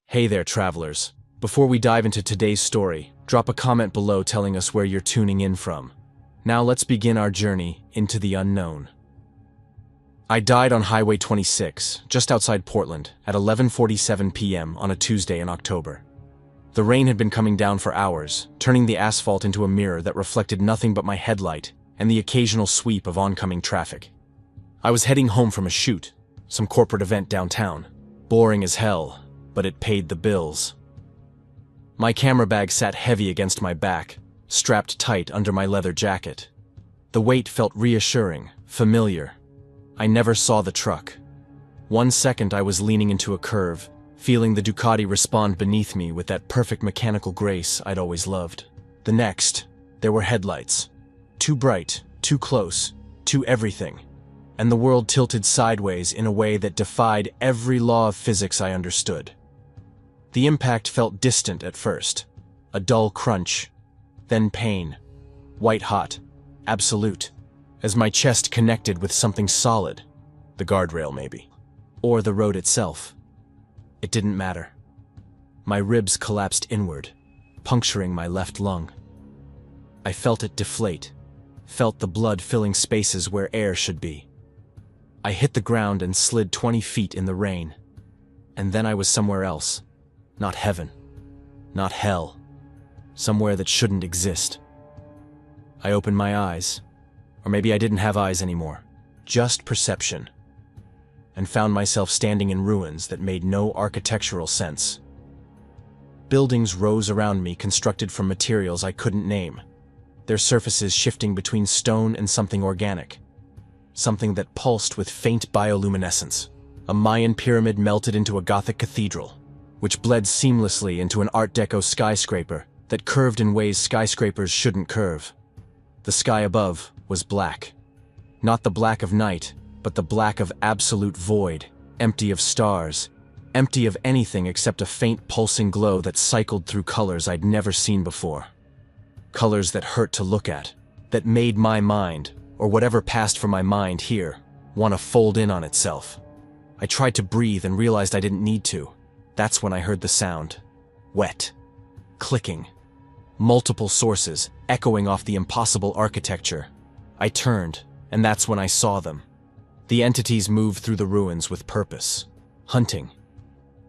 Hey there, travelers. Before we dive into today's story, drop a comment below telling us where you're tuning in from. Now let's begin our journey into the unknown. I died on Highway 26, just outside Portland, at 11:47 p.m. on a Tuesday in October. The rain had been coming down for hours, turning the asphalt into a mirror that reflected nothing but my headlight and the occasional sweep of oncoming traffic. I was heading home from a shoot, some corporate event downtown. Boring as hell, but it paid the bills. My camera bag sat heavy against my back, strapped tight under my leather jacket. The weight felt reassuring, familiar. I never saw the truck. 1 second I was leaning into a curve, feeling the Ducati respond beneath me with that perfect mechanical grace I'd always loved. The next, there were headlights. Too bright, too close, too everything. And the world tilted sideways in a way that defied every law of physics I understood. The impact felt distant at first, a dull crunch, then pain, white-hot, absolute, as my chest connected with something solid, the guardrail maybe, or the road itself. It didn't matter. My ribs collapsed inward, puncturing my left lung. I felt it deflate, felt the blood filling spaces where air should be. I hit the ground and slid 20 feet in the rain, and then I was somewhere else. Not heaven, not hell, somewhere that shouldn't exist. I opened my eyes, or maybe I didn't have eyes anymore, just perception, and found myself standing in ruins that made no architectural sense. Buildings rose around me, constructed from materials I couldn't name, their surfaces shifting between stone and something organic, something that pulsed with faint bioluminescence. A Mayan pyramid melted into a Gothic cathedral, which bled seamlessly into an Art Deco skyscraper that curved in ways skyscrapers shouldn't curve. The sky above was black. Not the black of night, but the black of absolute void, empty of stars, empty of anything except a faint pulsing glow that cycled through colors I'd never seen before. Colors that hurt to look at, that made my mind, or whatever passed for my mind here, want to fold in on itself. I tried to breathe and realized I didn't need to. That's when I heard the sound. Wet. Clicking. Multiple sources, echoing off the impossible architecture. I turned, and that's when I saw them. The entities moved through the ruins with purpose. Hunting.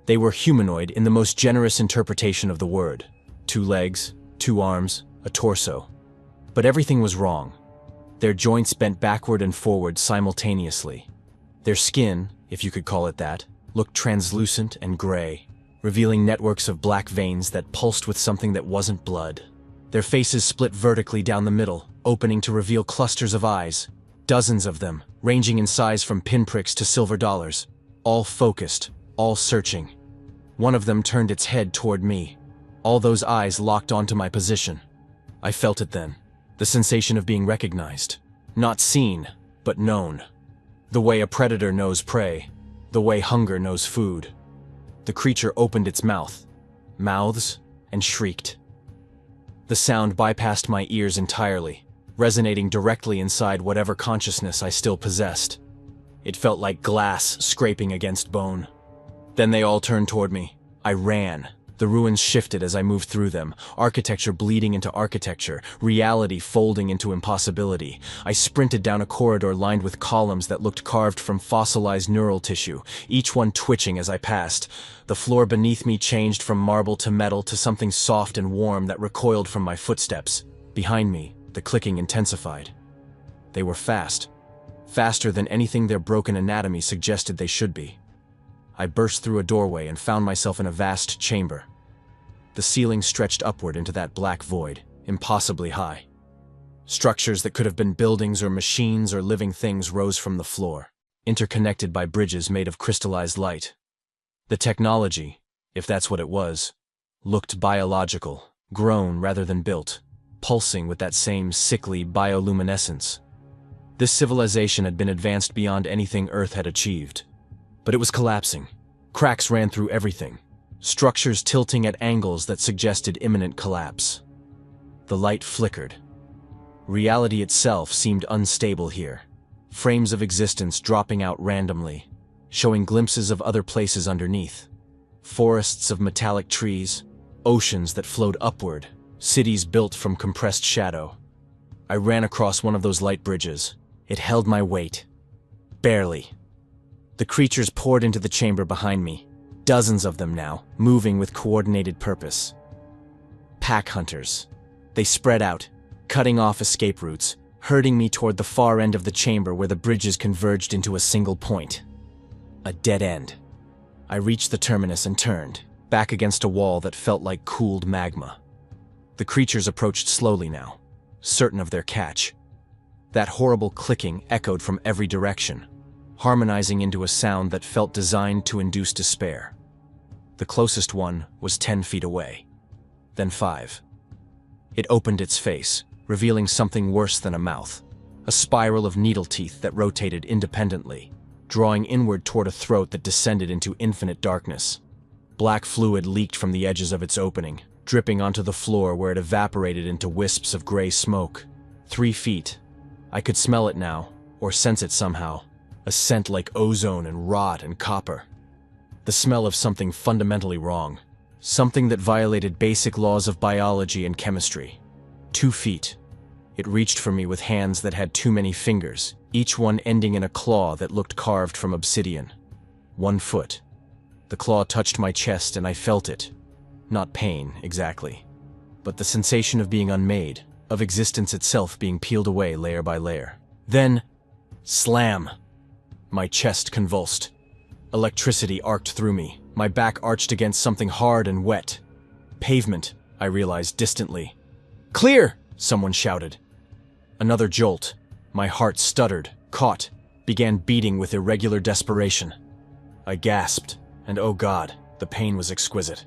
They were humanoid in the most generous interpretation of the word. 2 legs, 2 arms, a torso. But everything was wrong. Their joints bent backward and forward simultaneously. Their skin, if you could call it that, looked translucent and gray, revealing networks of black veins that pulsed with something that wasn't blood. Their faces split vertically down the middle, opening to reveal clusters of eyes, dozens of them, ranging in size from pinpricks to silver dollars, all focused, all searching. One of them turned its head toward me. All those eyes locked onto my position. I felt it then, the sensation of being recognized. Not seen, but known. The way a predator knows prey, the way hunger knows food. The creature opened its mouths, and shrieked. The sound bypassed my ears entirely, resonating directly inside whatever consciousness I still possessed. It felt like glass scraping against bone. Then they all turned toward me. I ran. The ruins shifted as I moved through them, architecture bleeding into architecture, reality folding into impossibility. I sprinted down a corridor lined with columns that looked carved from fossilized neural tissue, each one twitching as I passed. The floor beneath me changed from marble to metal to something soft and warm that recoiled from my footsteps. Behind me, the clicking intensified. They were fast. Faster than anything their broken anatomy suggested they should be. I burst through a doorway and found myself in a vast chamber. The ceiling stretched upward into that black void, impossibly high. Structures that could have been buildings or machines or living things rose from the floor, interconnected by bridges made of crystallized light. The technology, if that's what it was, looked biological, grown rather than built, pulsing with that same sickly bioluminescence. This civilization had been advanced beyond anything Earth had achieved. But it was collapsing. Cracks ran through everything, structures tilting at angles that suggested imminent collapse. The light flickered. Reality itself seemed unstable here, frames of existence dropping out randomly, showing glimpses of other places underneath. Forests of metallic trees, oceans that flowed upward, cities built from compressed shadow. I ran across one of those light bridges. It held my weight. Barely. The creatures poured into the chamber behind me, dozens of them now, moving with coordinated purpose. Pack hunters. They spread out, cutting off escape routes, herding me toward the far end of the chamber where the bridges converged into a single point. A dead end. I reached the terminus and turned, back against a wall that felt like cooled magma. The creatures approached slowly now, certain of their catch. That horrible clicking echoed from every direction, harmonizing into a sound that felt designed to induce despair. The closest one was 10 feet away, then 5. It opened its face, revealing something worse than a mouth, a spiral of needle teeth that rotated independently, drawing inward toward a throat that descended into infinite darkness. Black fluid leaked from the edges of its opening, dripping onto the floor where it evaporated into wisps of gray smoke. 3 feet. I could smell it now, or sense it somehow, a scent like ozone and rot and copper. The smell of something fundamentally wrong, something that violated basic laws of biology and chemistry. 2 feet. It reached for me with hands that had too many fingers, each one ending in a claw that looked carved from obsidian. 1 foot. The claw touched my chest and I felt it. Not pain, exactly, but the sensation of being unmade, of existence itself being peeled away layer by layer. Then, slam! My chest convulsed. Electricity arced through me. My back arched against something hard and wet. Pavement, I realized distantly. "Clear!" someone shouted. Another jolt. My heart stuttered, caught, began beating with irregular desperation. I gasped, and oh God, the pain was exquisite.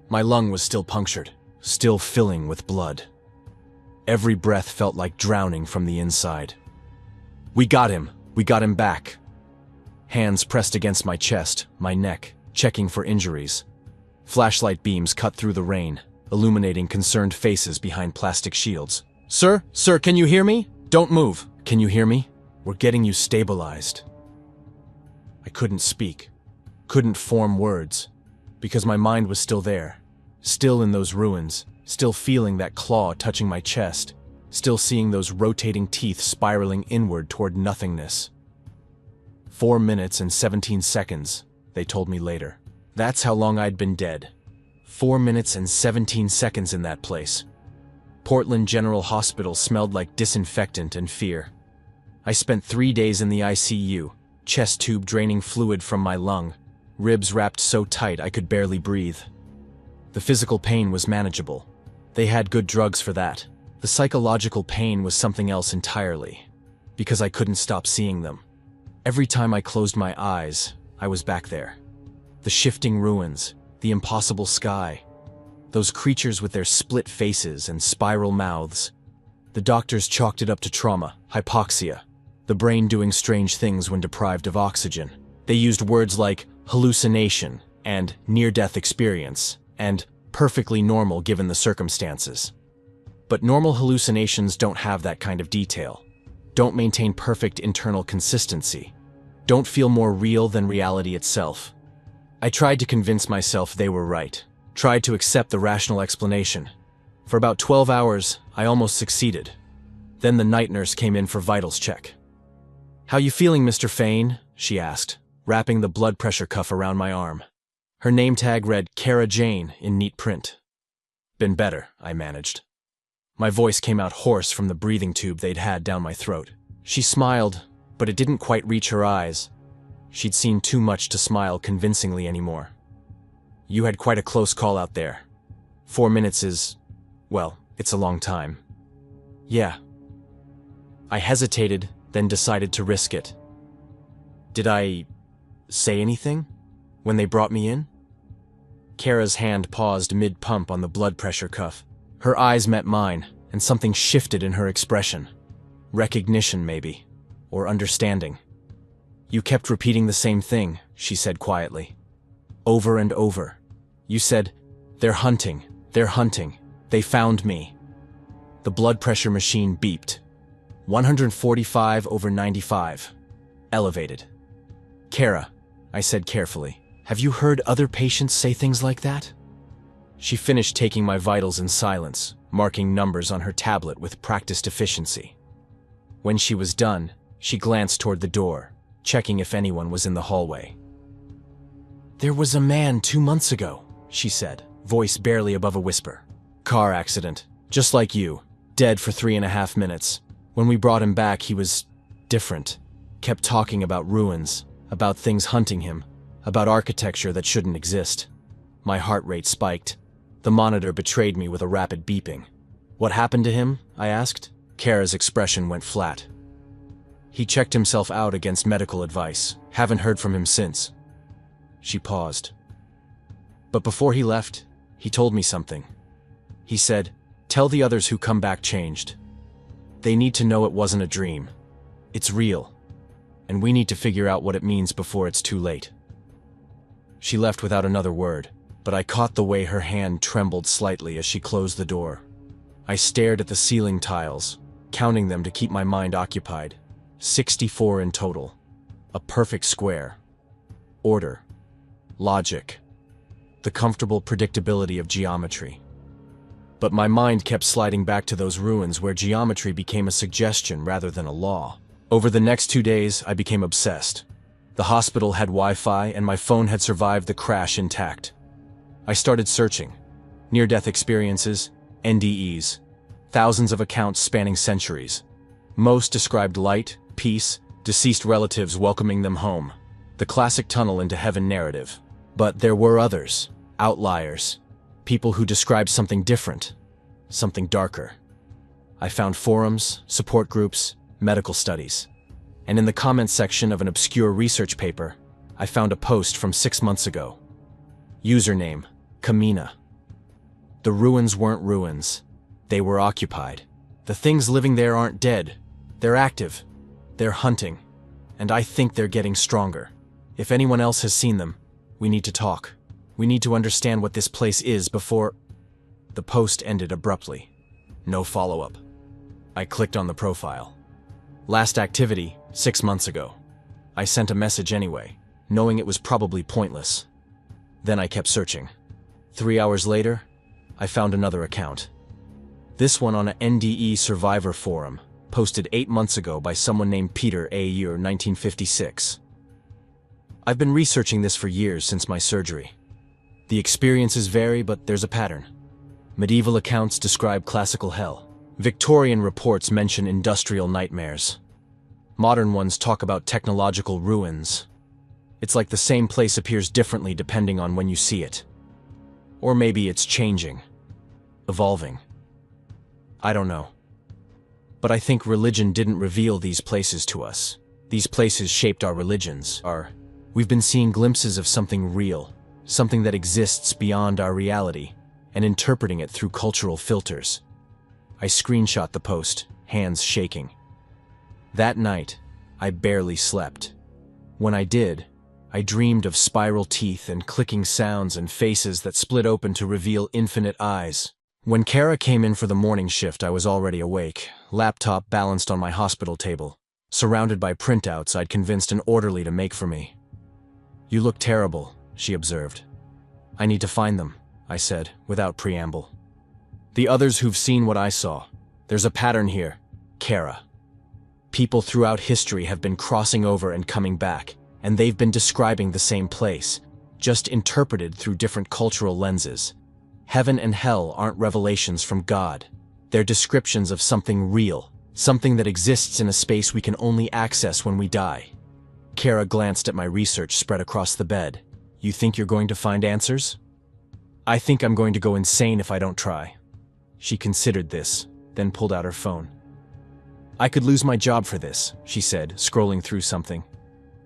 My lung was still punctured, still filling with blood. Every breath felt like drowning from the inside. We got him back. Hands pressed against my chest, my neck, checking for injuries. Flashlight beams cut through the rain, illuminating concerned faces behind plastic shields. Sir, can you hear me? Don't move. Can you hear me? We're getting you stabilized." I couldn't speak, couldn't form words, because my mind was still there, still in those ruins, still feeling that claw touching my chest, still seeing those rotating teeth spiraling inward toward nothingness. 4 minutes and 17 seconds, they told me later. That's how long I'd been dead. 4 minutes and 17 seconds in that place. Portland General Hospital smelled like disinfectant and fear. I spent 3 days in the ICU, chest tube draining fluid from my lung, ribs wrapped so tight I could barely breathe. The physical pain was manageable. They had good drugs for that. The psychological pain was something else entirely, because I couldn't stop seeing them. Every time I closed my eyes, I was back there. The shifting ruins, the impossible sky, those creatures with their split faces and spiral mouths. The doctors chalked it up to trauma, hypoxia, the brain doing strange things when deprived of oxygen. They used words like hallucination and near-death experience and perfectly normal given the circumstances. But normal hallucinations don't have that kind of detail, don't maintain perfect internal consistency, don't feel more real than reality itself. I tried to convince myself they were right, tried to accept the rational explanation. For about 12 hours, I almost succeeded. Then the night nurse came in for vitals check. "How you feeling, Mr. Fain?" she asked, wrapping the blood pressure cuff around my arm. Her name tag read Kara Jane in neat print. "Been better," I managed. My voice came out hoarse from the breathing tube they'd had down my throat. She smiled, but it didn't quite reach her eyes. She'd seen too much to smile convincingly anymore. "You had quite a close call out there. 4 minutes is, well, it's a long time." "Yeah." I hesitated, then decided to risk it. "Did I say anything when they brought me in?" Kara's hand paused mid-pump on the blood pressure cuff. Her eyes met mine, and something shifted in her expression. Recognition, maybe, or understanding. "You kept repeating the same thing," she said quietly. "Over and over. You said, 'They're hunting, they found me.'" The blood pressure machine beeped. 145/95. Elevated. "Kara," I said carefully, Have you heard other patients say things like that? She finished taking my vitals in silence, marking numbers on her tablet with practiced efficiency. When she was done, she glanced toward the door, checking if anyone was in the hallway. "There was a man 2 months ago," she said, voice barely above a whisper. "Car accident, just like you, dead for 3.5 minutes. When we brought him back, he was different. Kept talking about ruins, about things hunting him, about architecture that shouldn't exist." My heart rate spiked. The monitor betrayed me with a rapid beeping. "What happened to him?" I asked. Kara's expression went flat. "He checked himself out against medical advice. Haven't heard from him since." She paused. "But before he left, he told me something. He said, 'Tell the others who come back changed. They need to know it wasn't a dream. It's real. And we need to figure out what it means before it's too late.'" She left without another word, but I caught the way her hand trembled slightly as she closed the door. I stared at the ceiling tiles, counting them to keep my mind occupied. 64 in total. A perfect square. Order. Logic. The comfortable predictability of geometry. But my mind kept sliding back to those ruins where geometry became a suggestion rather than a law. Over the next 2 days, I became obsessed. The hospital had Wi-Fi and my phone had survived the crash intact. I started searching. Near-death experiences, NDEs, thousands of accounts spanning centuries. Most described light, peace, deceased relatives welcoming them home. The classic tunnel into heaven narrative. But there were others, outliers, people who described something different, something darker. I found forums, support groups, medical studies. And in the comments section of an obscure research paper, I found a post from 6 months ago. Username, Kamina. The ruins weren't ruins. They were occupied. The things living there aren't dead. They're active. They're hunting. And I think they're getting stronger. If anyone else has seen them, we need to talk. We need to understand what this place is before... The post ended abruptly. No follow-up. I clicked on the profile. Last activity, 6 months ago. I sent a message anyway, knowing it was probably pointless. Then I kept searching. 3 hours later, I found another account. This one on an NDE survivor forum, posted 8 months ago by someone named Peter A. year 1956. I've been researching this for years since my surgery. The experiences vary, but there's a pattern. Medieval accounts describe classical hell. Victorian reports mention industrial nightmares. Modern ones talk about technological ruins. It's like the same place appears differently depending on when you see it. Or maybe it's changing, evolving. I don't know. But I think religion didn't reveal these places to us. These places shaped our religions. We've been seeing glimpses of something real, something that exists beyond our reality, and interpreting it through cultural filters. I screenshot the post, hands shaking. That night, I barely slept. When I did, I dreamed of spiral teeth and clicking sounds and faces that split open to reveal infinite eyes. When Kara came in for the morning shift, I was already awake, laptop balanced on my hospital table, surrounded by printouts I'd convinced an orderly to make for me. "You look terrible," she observed. "I need to find them," I said, without preamble. "The others who've seen what I saw. There's a pattern here, Kara. People throughout history have been crossing over and coming back, and they've been describing the same place, just interpreted through different cultural lenses. Heaven and hell aren't revelations from God. They're descriptions of something real, something that exists in a space we can only access when we die." Kara glanced at my research spread across the bed. "You think you're going to find answers?" "I think I'm going to go insane if I don't try." She considered this, then pulled out her phone. "I could lose my job for this," she said, scrolling through something.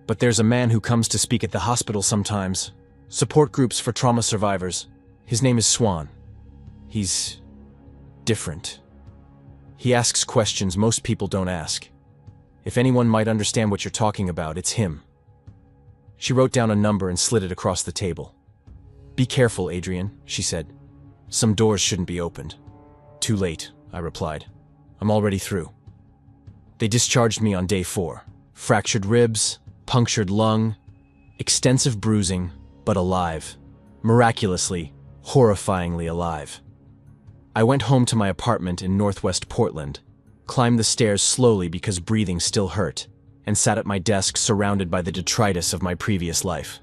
"But there's a man who comes to speak at the hospital sometimes. Support groups for trauma survivors. His name is Swan. He's... different. He asks questions most people don't ask. If anyone might understand what you're talking about, it's him." She wrote down a number and slid it across the table. "Be careful, Adrian," she said. "Some doors shouldn't be opened." "Too late," I replied. "I'm already through." They discharged me on day 4. Fractured ribs, punctured lung, extensive bruising, but alive. Miraculously, horrifyingly alive. I went home to my apartment in Northwest Portland, climbed the stairs slowly because breathing still hurt, and sat at my desk surrounded by the detritus of my previous life.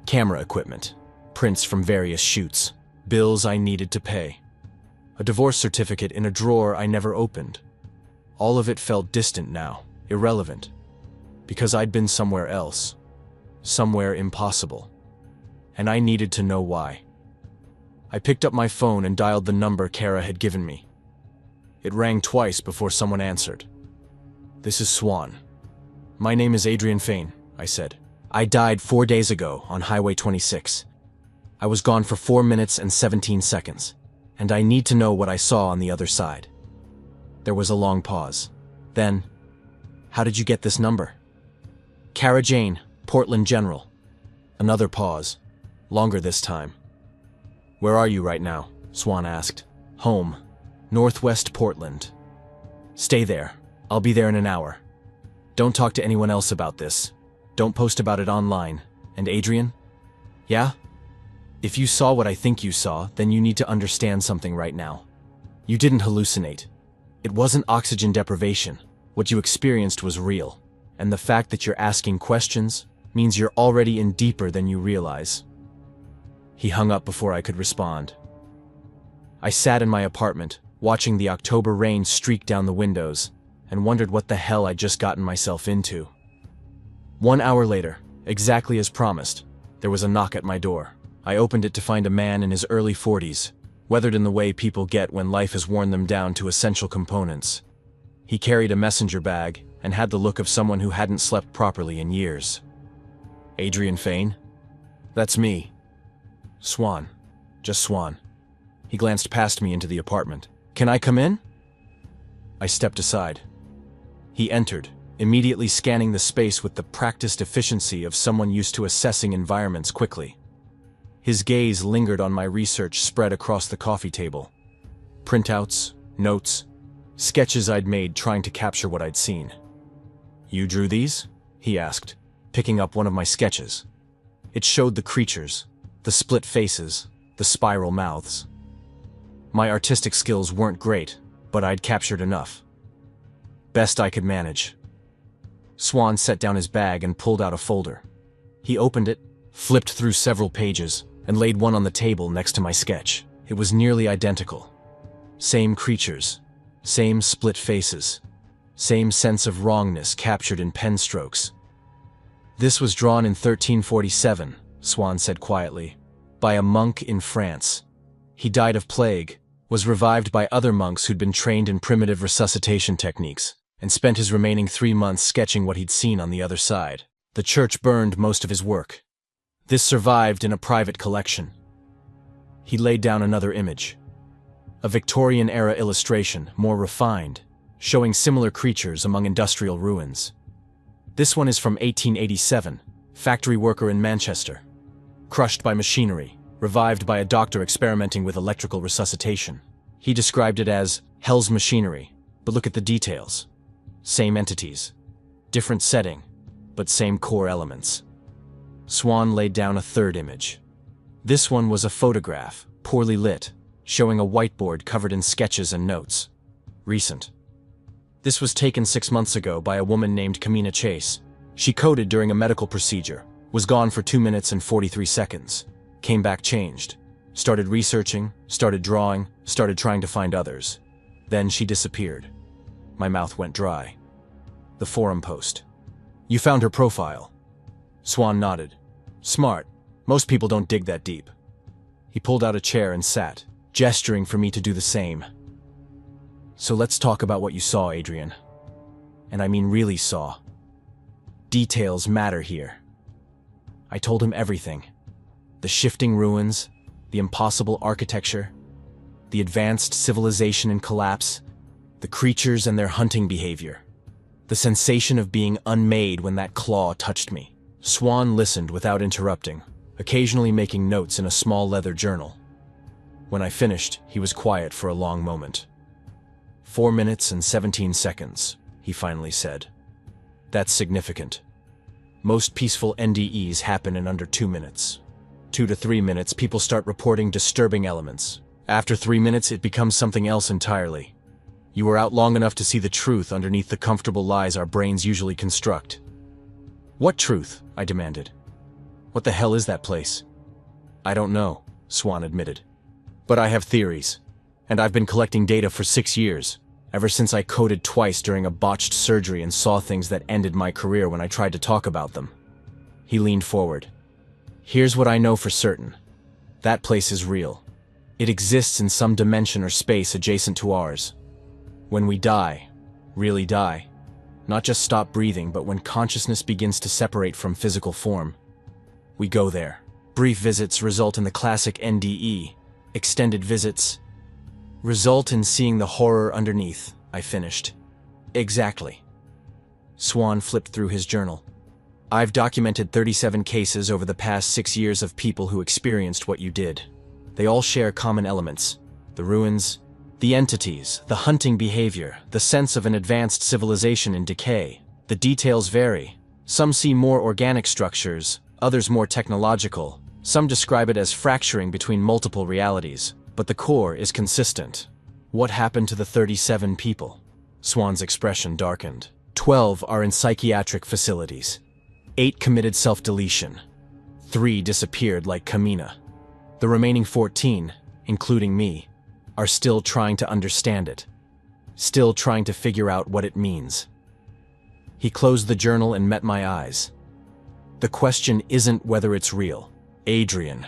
Camera equipment, prints from various shoots, bills I needed to pay, a divorce certificate in a drawer I never opened. All of it felt distant now, irrelevant, because I'd been somewhere else, somewhere impossible, and I needed to know why. I picked up my phone and dialed the number Kara had given me. It rang twice before someone answered. "This is Swan." "My name is Adrian Fain," I said. "I died 4 days ago on Highway 26. I was gone for 4 minutes and 17 seconds, and I need to know what I saw on the other side." There was a long pause. Then, "How did you get this number?" "Kara Jane, Portland General." Another pause, longer this time. "Where are you right now?" Swan asked. "Home. Northwest Portland." "Stay there. I'll be there in an hour. Don't talk to anyone else about this. Don't post about it online. And Adrian?" "Yeah?" "If you saw what I think you saw, then you need to understand something right now. You didn't hallucinate. It wasn't oxygen deprivation. What you experienced was real. And the fact that you're asking questions means you're already in deeper than you realize." He hung up before I could respond. I sat in my apartment, watching the October rain streak down the windows, and wondered what the hell I'd just gotten myself into. 1 hour later, exactly as promised, there was a knock at my door. I opened it to find a man in his early 40s, weathered in the way people get when life has worn them down to essential components. He carried a messenger bag and had the look of someone who hadn't slept properly in years. "Adrian Fain?" "That's me." "Swan. Just Swan." He glanced past me into the apartment. "Can I come in?" I stepped aside. He entered, immediately scanning the space with the practiced efficiency of someone used to assessing environments quickly. His gaze lingered on my research spread across the coffee table. Printouts, notes, sketches I'd made trying to capture what I'd seen. "You drew these?" he asked, picking up one of my sketches. It showed the creatures, the split faces, the spiral mouths. My artistic skills weren't great, but I'd captured enough. Best I could manage. Swan set down his bag and pulled out a folder. He opened it, flipped through several pages, and laid one on the table next to my sketch. It was nearly identical. Same creatures, same split faces, same sense of wrongness captured in pen strokes. "This was drawn in 1347, Swan said quietly, by a monk in France. He died of plague, was revived by other monks who'd been trained in primitive resuscitation techniques, and spent his remaining 3 months sketching what he'd seen on the other side. The church burned most of his work. This survived in a private collection." He laid down another image. A Victorian-era illustration, more refined, showing similar creatures among industrial ruins. "This one is from 1887, factory worker in Manchester. Crushed by machinery, revived by a doctor experimenting with electrical resuscitation. He described it as hell's machinery, but look at the details. Same entities, different setting, but same core elements." Swan laid down a third image. This one was a photograph, poorly lit, showing a whiteboard covered in sketches and notes. Recent. This was taken 6 months ago by a woman named Kamina Chase. She coded during a medical procedure, was gone for 2 minutes and 43 seconds, came back changed, started researching, started drawing, started trying to find others. Then she disappeared. My mouth went dry. The forum post. "You found her profile?" Swan nodded. "Smart. Most people don't dig that deep." He pulled out a chair and sat, gesturing for me to do the same. "So let's talk about what you saw, Adrian. And I mean really saw. Details matter here." I told him everything. The shifting ruins, the impossible architecture, the advanced civilization in collapse, the creatures and their hunting behavior, the sensation of being unmade when that claw touched me. Swan listened without interrupting, occasionally making notes in a small leather journal. When I finished, he was quiet for a long moment. 4 minutes and 17 seconds, he finally said. "That's significant. Most peaceful NDEs happen in under 2 minutes. 2 to 3 minutes, people start reporting disturbing elements. After 3 minutes, it becomes something else entirely. You are out long enough to see the truth underneath the comfortable lies our brains usually construct. What truth? I demanded. What the hell is that place? I don't know, Swan admitted. But I have theories, and I've been collecting data for 6 years, ever since I coded twice during a botched surgery and saw things that ended my career when I tried to talk about them. He leaned forward. Here's what I know for certain. That place is real. It exists in some dimension or space adjacent to ours. When we die, really die, not just stop breathing, but when consciousness begins to separate from physical form, we go there. Brief visits result in the classic NDE. Extended visits result in seeing the horror underneath, I finished. Exactly. Swan flipped through his journal. I've documented 37 cases over the past 6 years of people who experienced what you did. They all share common elements. The ruins, the entities, the hunting behavior, the sense of an advanced civilization in decay. The details vary. Some see more organic structures, others more technological. Some describe it as fracturing between multiple realities, but the core is consistent. What happened to the 37 people? Swan's expression darkened. 12 are in psychiatric facilities. 8 committed self-deletion. 3 disappeared like Kamina. The remaining 14, including me, are still trying to understand it. Still trying to figure out what it means. He closed the journal and met my eyes. The question isn't whether it's real, Adrian.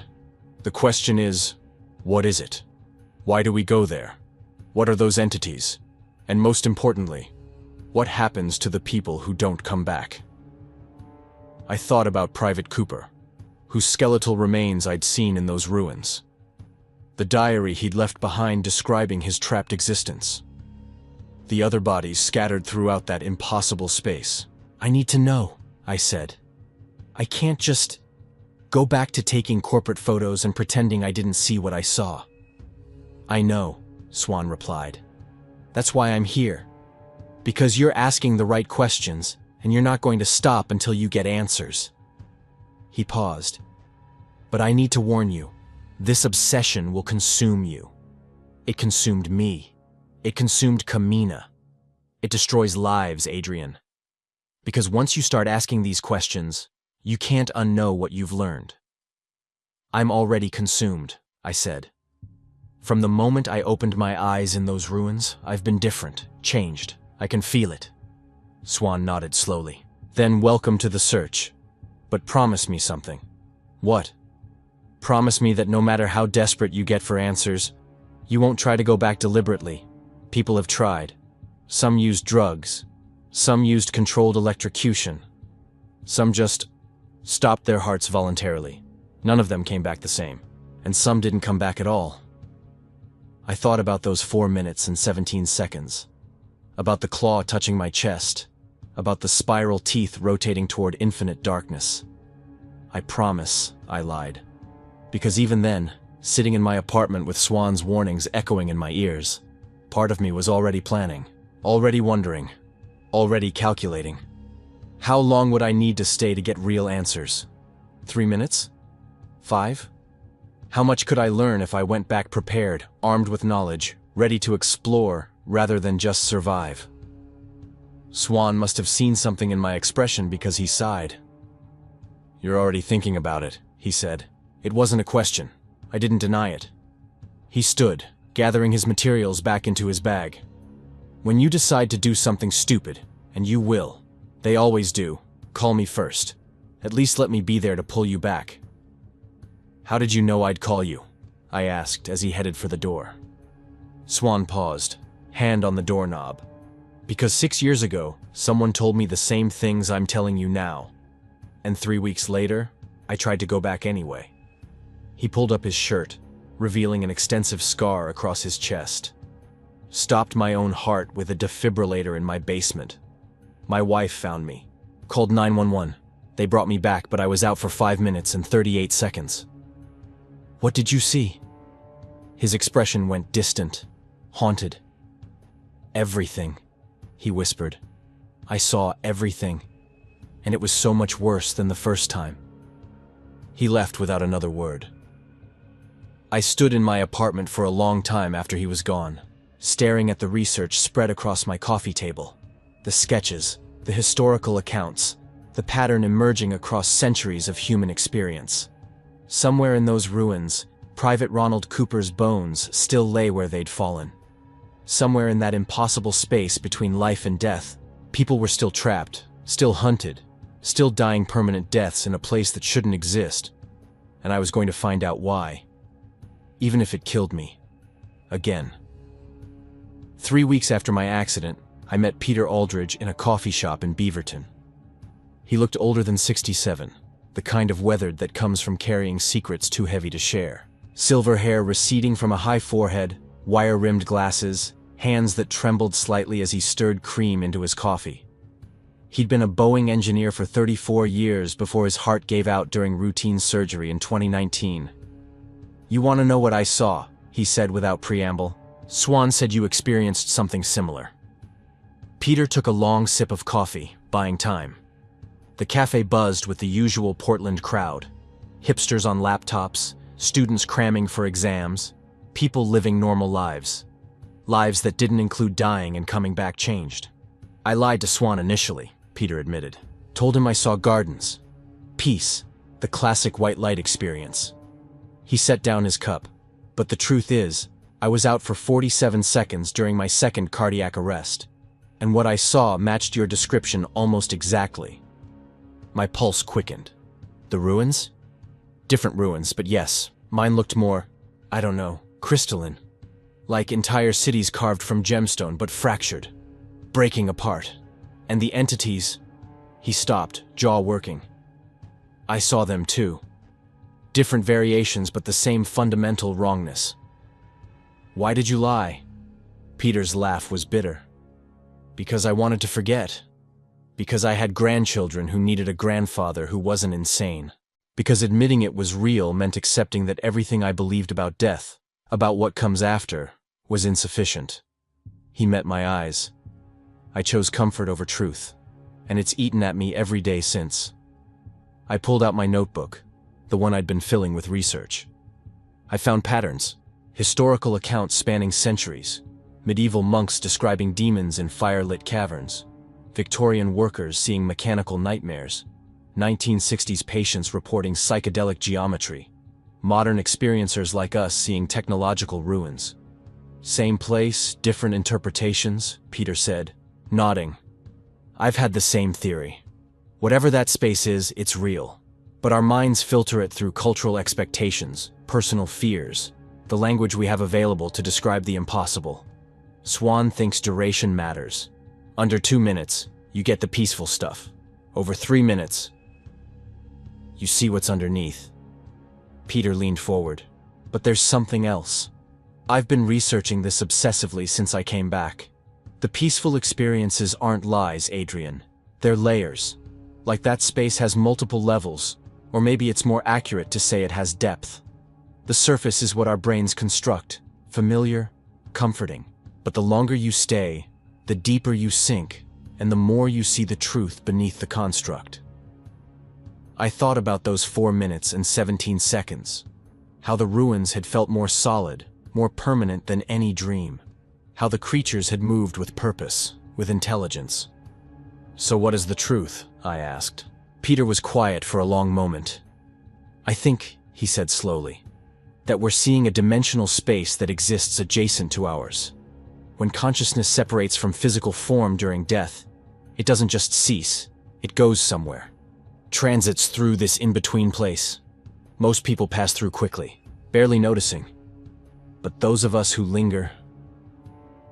The question is, what is it? Why do we go there? What are those entities? And most importantly, what happens to the people who don't come back? I thought about Private Cooper, whose skeletal remains I'd seen in those ruins. The diary he'd left behind describing his trapped existence. The other bodies scattered throughout that impossible space. I need to know, I said. I can't just go back to taking corporate photos and pretending I didn't see what I saw. I know, Swan replied. That's why I'm here. Because you're asking the right questions, and you're not going to stop until you get answers. He paused. But I need to warn you, this obsession will consume you. It consumed me. It consumed Kamina. It destroys lives, Adrian. Because once you start asking these questions, you can't unknow what you've learned. I'm already consumed, I said. From the moment I opened my eyes in those ruins, I've been different, changed. I can feel it. Swan nodded slowly. Then welcome to the search. But promise me something. What? Promise me that no matter how desperate you get for answers, you won't try to go back deliberately. People have tried. Some used drugs. Some used controlled electrocution. Some just stopped their hearts voluntarily. None of them came back the same. And some didn't come back at all. I thought about those 4 minutes and 17 seconds. About the claw touching my chest. About the spiral teeth rotating toward infinite darkness. I promise, I lied. Because even then, sitting in my apartment with Swan's warnings echoing in my ears, part of me was already planning, already wondering, already calculating. How long would I need to stay to get real answers? 3 minutes? 5? How much could I learn if I went back prepared, armed with knowledge, ready to explore rather than just survive? Swan must have seen something in my expression because he sighed. You're already thinking about it, he said. It wasn't a question. I didn't deny it. He stood, gathering his materials back into his bag. When you decide to do something stupid, and you will, they always do, call me first. At least let me be there to pull you back. How did you know I'd call you? I asked as he headed for the door. Swan paused, hand on the doorknob. Because 6 years ago, someone told me the same things I'm telling you now. And 3 weeks later, I tried to go back anyway. He pulled up his shirt, revealing an extensive scar across his chest. Stopped my own heart with a defibrillator in my basement. My wife found me. Called 911. They brought me back, but I was out for 5 minutes and 38 seconds. What did you see? His expression went distant, haunted. Everything, he whispered. I saw everything, and it was so much worse than the first time. He left without another word. I stood in my apartment for a long time after he was gone, staring at the research spread across my coffee table. The sketches, the historical accounts, the pattern emerging across centuries of human experience. Somewhere in those ruins, Private Ronald Cooper's bones still lay where they'd fallen. Somewhere in that impossible space between life and death, people were still trapped, still hunted, still dying permanent deaths in a place that shouldn't exist. And I was going to find out why. Even if it killed me. Again. 3 weeks after my accident, I met Peter Aldridge in a coffee shop in Beaverton. He looked older than 67, the kind of weathered that comes from carrying secrets too heavy to share. Silver hair receding from a high forehead, wire-rimmed glasses, hands that trembled slightly as he stirred cream into his coffee. He'd been a Boeing engineer for 34 years before his heart gave out during routine surgery in 2019. "You want to know what I saw?" he said without preamble. "Swan said you experienced something similar." Peter took a long sip of coffee, buying time. The cafe buzzed with the usual Portland crowd. Hipsters on laptops, students cramming for exams, people living normal lives. Lives that didn't include dying and coming back changed. "I lied to Swan initially," Peter admitted. "Told him I saw gardens. Peace, the classic white light experience." He set down his cup. "But the truth is, I was out for 47 seconds during my second cardiac arrest. And what I saw matched your description almost exactly." My pulse quickened. "The ruins?" "Different ruins, but yes, mine looked more, I don't know, crystalline. Like entire cities carved from gemstone, but fractured, breaking apart. And the entities..." He stopped, jaw working. "I saw them too. Different variations, but the same fundamental wrongness." "Why did you lie?" Peter's laugh was bitter. "Because I wanted to forget. Because I had grandchildren who needed a grandfather who wasn't insane. Because admitting it was real meant accepting that everything I believed about death, about what comes after, was insufficient." He met my eyes. "I chose comfort over truth, and it's eaten at me every day since." I pulled out my notebook, the one I'd been filling with research. I found patterns, historical accounts spanning centuries, medieval monks describing demons in fire-lit caverns, Victorian workers seeing mechanical nightmares, 1960s patients reporting psychedelic geometry, modern experiencers like us seeing technological ruins. "Same place, different interpretations," Peter said, nodding. "I've had the same theory. Whatever that space is, it's real. But our minds filter it through cultural expectations, personal fears, the language we have available to describe the impossible. Swan thinks duration matters. Under 2 minutes, you get the peaceful stuff. Over 3 minutes, you see what's underneath." Peter leaned forward. "But there's something else. I've been researching this obsessively since I came back. The peaceful experiences aren't lies, Adrian. They're layers. Like that space has multiple levels, or maybe it's more accurate to say it has depth. The surface is what our brains construct, familiar, comforting. But the longer you stay, the deeper you sink, and the more you see the truth beneath the construct." I thought about those 4 minutes and 17 seconds. How the ruins had felt more solid, more permanent than any dream. How the creatures had moved with purpose, with intelligence. "So what is the truth?" I asked. Peter was quiet for a long moment. "I think," he said slowly, "that we're seeing a dimensional space that exists adjacent to ours. When consciousness separates from physical form during death, it doesn't just cease, it goes somewhere. Transits through this in-between place. Most people pass through quickly, barely noticing. But those of us who linger..."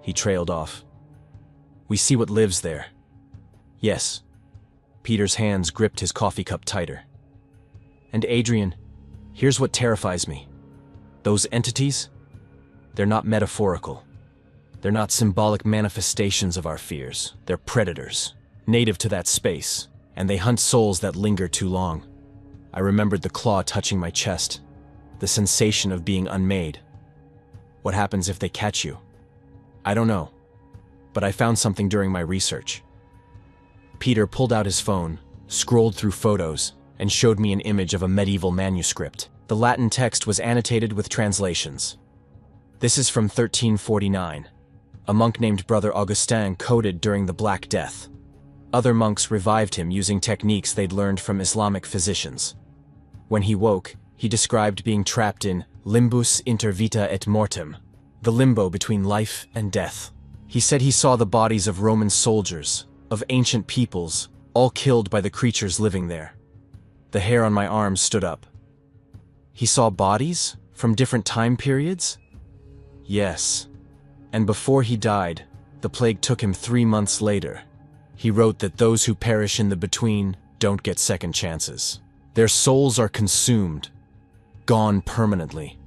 He trailed off. "We see what lives there." "Yes." Peter's hands gripped his coffee cup tighter. "And Adrian, here's what terrifies me. Those entities? They're not metaphorical. They're not symbolic manifestations of our fears. They're predators, native to that space, and they hunt souls that linger too long." I remembered the claw touching my chest, the sensation of being unmade. "What happens if they catch you?" "I don't know, but I found something during my research." Peter pulled out his phone, scrolled through photos, and showed me an image of a medieval manuscript. The Latin text was annotated with translations. This is from 1349. A monk named Brother Augustin coded during the Black Death. Other monks revived him using techniques they'd learned from Islamic physicians. When he woke, he described being trapped in limbus inter vita et mortem, the limbo between life and death. He said he saw the bodies of Roman soldiers, of ancient peoples, all killed by the creatures living there. The hair on my arms stood up. He saw bodies from different time periods? Yes. And before he died, the plague took him 3 months later. He wrote that those who perish in the between don't get second chances. Their souls are consumed, gone permanently.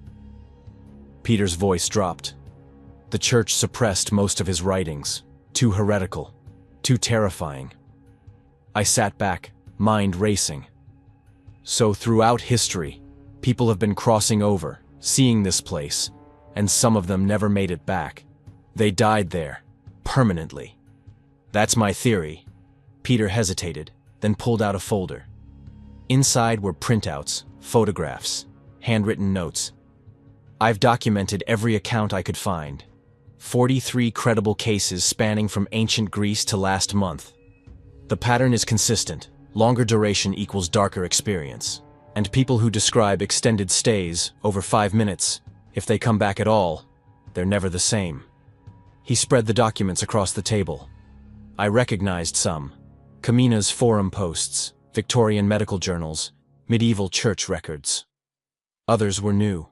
Peter's voice dropped. The church suppressed most of his writings, too heretical, too terrifying. I sat back, mind racing. So throughout history, people have been crossing over, seeing this place, and some of them never made it back. They died there, permanently. That's my theory. Peter hesitated, then pulled out a folder. Inside were printouts, photographs, handwritten notes. I've documented every account I could find. 43 credible cases spanning from ancient Greece to last month. The pattern is consistent. Longer duration equals darker experience. And people who describe extended stays, over 5 minutes, if they come back at all, they're never the same. He spread the documents across the table. I recognized some. Camina's forum posts, Victorian medical journals, medieval church records. Others were new.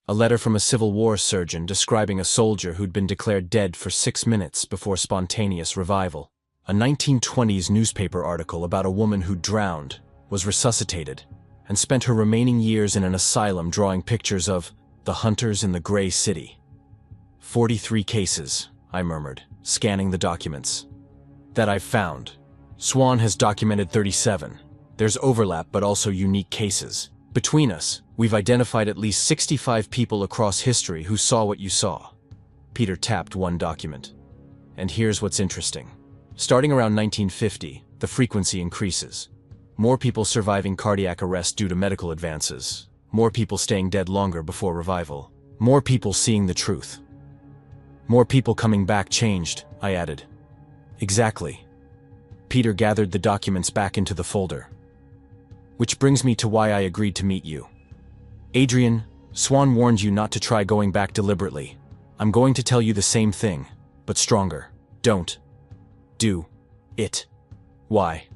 A letter from a Civil War surgeon describing a soldier who'd been declared dead for 6 minutes before spontaneous revival. A 1920s newspaper article about a woman who drowned, was resuscitated, and spent her remaining years in an asylum drawing pictures of the hunters in the Gray City. 43 cases, I murmured, scanning the documents. That I've found. Swan has documented 37. There's overlap but also unique cases. Between us, we've identified at least 65 people across history who saw what you saw. Peter tapped one document. And here's what's interesting. Starting around 1950, the frequency increases. More people surviving cardiac arrest due to medical advances. More people staying dead longer before revival. More people seeing the truth. More people coming back changed, I added. Exactly. Peter gathered the documents back into the folder. Which brings me to why I agreed to meet you. Adrian, Swan warned you not to try going back deliberately. I'm going to tell you the same thing, but stronger. Don't. Do. It. Why?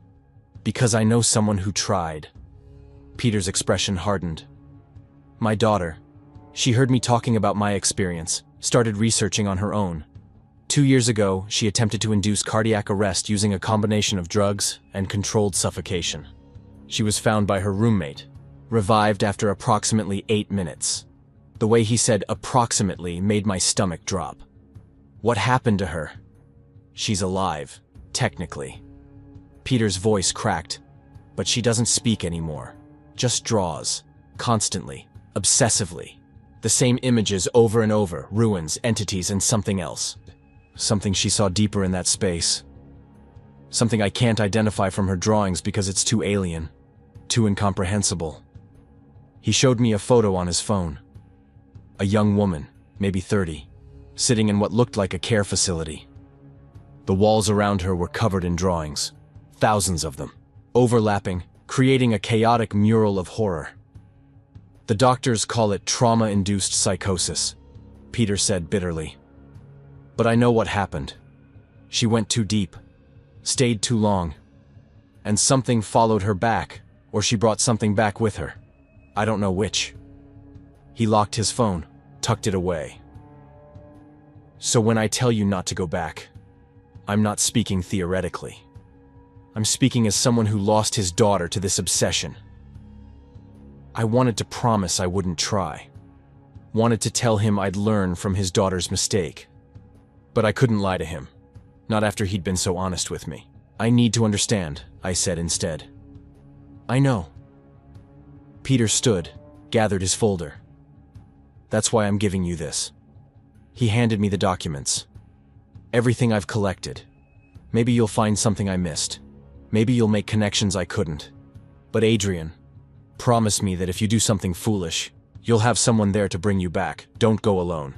Because I know someone who tried. Peter's expression hardened. My daughter. She heard me talking about my experience, started researching on her own. 2 years ago, she attempted to induce cardiac arrest using a combination of drugs and controlled suffocation. She was found by her roommate, revived after approximately 8 minutes. The way he said approximately made my stomach drop. What happened to her? She's alive, technically. Peter's voice cracked, but she doesn't speak anymore. Just draws, constantly, obsessively. The same images over and over, ruins, entities, and something else. Something she saw deeper in that space. Something I can't identify from her drawings because it's too alien, too incomprehensible. He showed me a photo on his phone. A young woman, maybe 30, sitting in what looked like a care facility. The walls around her were covered in drawings, thousands of them, overlapping, creating a chaotic mural of horror. The doctors call it trauma-induced psychosis, Peter said bitterly. But I know what happened. She went too deep, stayed too long, and something followed her back, or she brought something back with her. I don't know which. He locked his phone, tucked it away. So when I tell you not to go back, I'm not speaking theoretically. I'm speaking as someone who lost his daughter to this obsession. I wanted to promise I wouldn't try. Wanted to tell him I'd learn from his daughter's mistake. But I couldn't lie to him. Not after he'd been so honest with me. I need to understand, I said instead. I know. Peter stood, gathered his folder. That's why I'm giving you this. He handed me the documents. Everything I've collected. Maybe you'll find something I missed. Maybe you'll make connections I couldn't. But Adrian, promise me that if you do something foolish, you'll have someone there to bring you back. Don't go alone.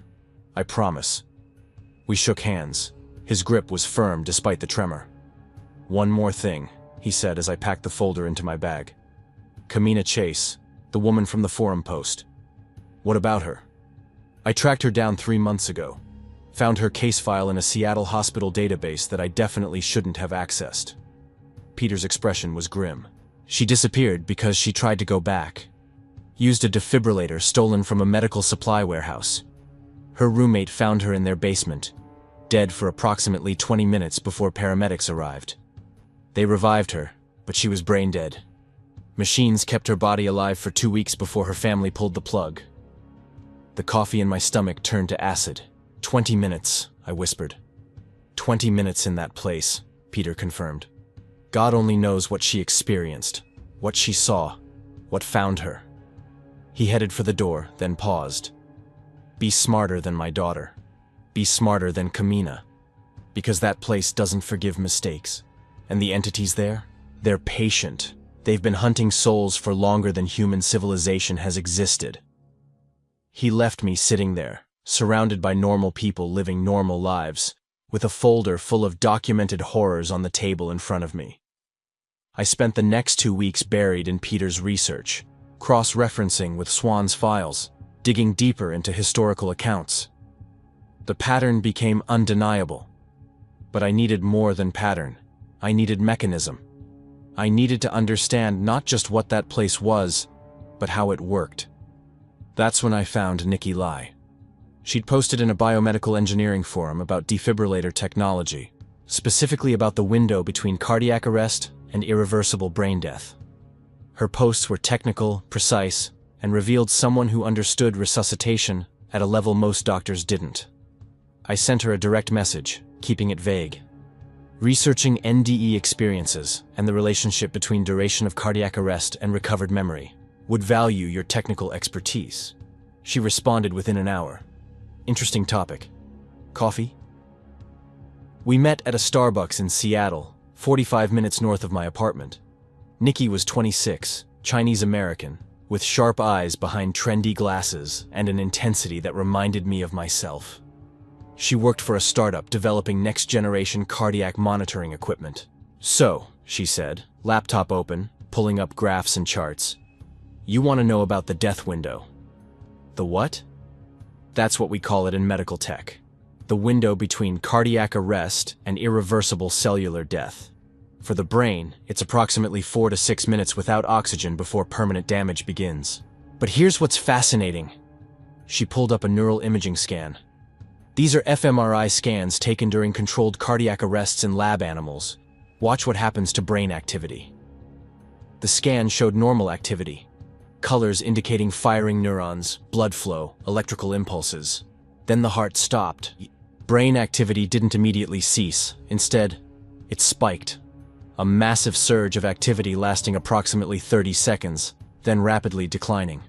I promise. We shook hands. His grip was firm despite the tremor. One more thing, he said as I packed the folder into my bag. Kamina Chase, the woman from the forum post. What about her? I tracked her down 3 months ago. Found her case file in a Seattle hospital database that I definitely shouldn't have accessed. Peter's expression was grim. She disappeared because she tried to go back. Used a defibrillator stolen from a medical supply warehouse. Her roommate found her in their basement, dead for approximately 20 minutes before paramedics arrived. They revived her, but she was brain dead. Machines kept her body alive for 2 weeks before her family pulled the plug. The coffee in my stomach turned to acid. 20 minutes, I whispered. 20 minutes in that place, Peter confirmed. God only knows what she experienced, what she saw, what found her. He headed for the door, then paused. Be smarter than my daughter. Be smarter than Kamina. Because that place doesn't forgive mistakes. And the entities there? They're patient. They've been hunting souls for longer than human civilization has existed. He left me sitting there, surrounded by normal people living normal lives, with a folder full of documented horrors on the table in front of me. I spent the next 2 weeks buried in Peter's research, cross-referencing with Swan's files, digging deeper into historical accounts. The pattern became undeniable. But I needed more than pattern. I needed mechanism. I needed to understand not just what that place was, but how it worked. That's when I found Nikki Lai. She'd posted in a biomedical engineering forum about defibrillator technology, specifically about the window between cardiac arrest and irreversible brain death. Her posts were technical, precise, and revealed someone who understood resuscitation at a level most doctors didn't. I sent her a direct message, keeping it vague. Researching NDE experiences and the relationship between duration of cardiac arrest and recovered memory. Would value your technical expertise. She responded within an hour. Interesting topic. Coffee? We met at a Starbucks in Seattle, 45 minutes north of my apartment. Nikki was 26, Chinese-American, with sharp eyes behind trendy glasses and an intensity that reminded me of myself. She worked for a startup developing next-generation cardiac monitoring equipment. So, she said, laptop open, pulling up graphs and charts. You want to know about the death window. The what? That's what we call it in medical tech. The window between cardiac arrest and irreversible cellular death. For the brain, it's approximately 4 to 6 minutes without oxygen before permanent damage begins. But here's what's fascinating. She pulled up a neural imaging scan. These are fMRI scans taken during controlled cardiac arrests in lab animals. Watch what happens to brain activity. The scan showed normal activity. Colors indicating firing neurons, blood flow, electrical impulses. Then the heart stopped. Brain activity didn't immediately cease. Instead, it spiked. A massive surge of activity lasting approximately 30 seconds, then rapidly declining.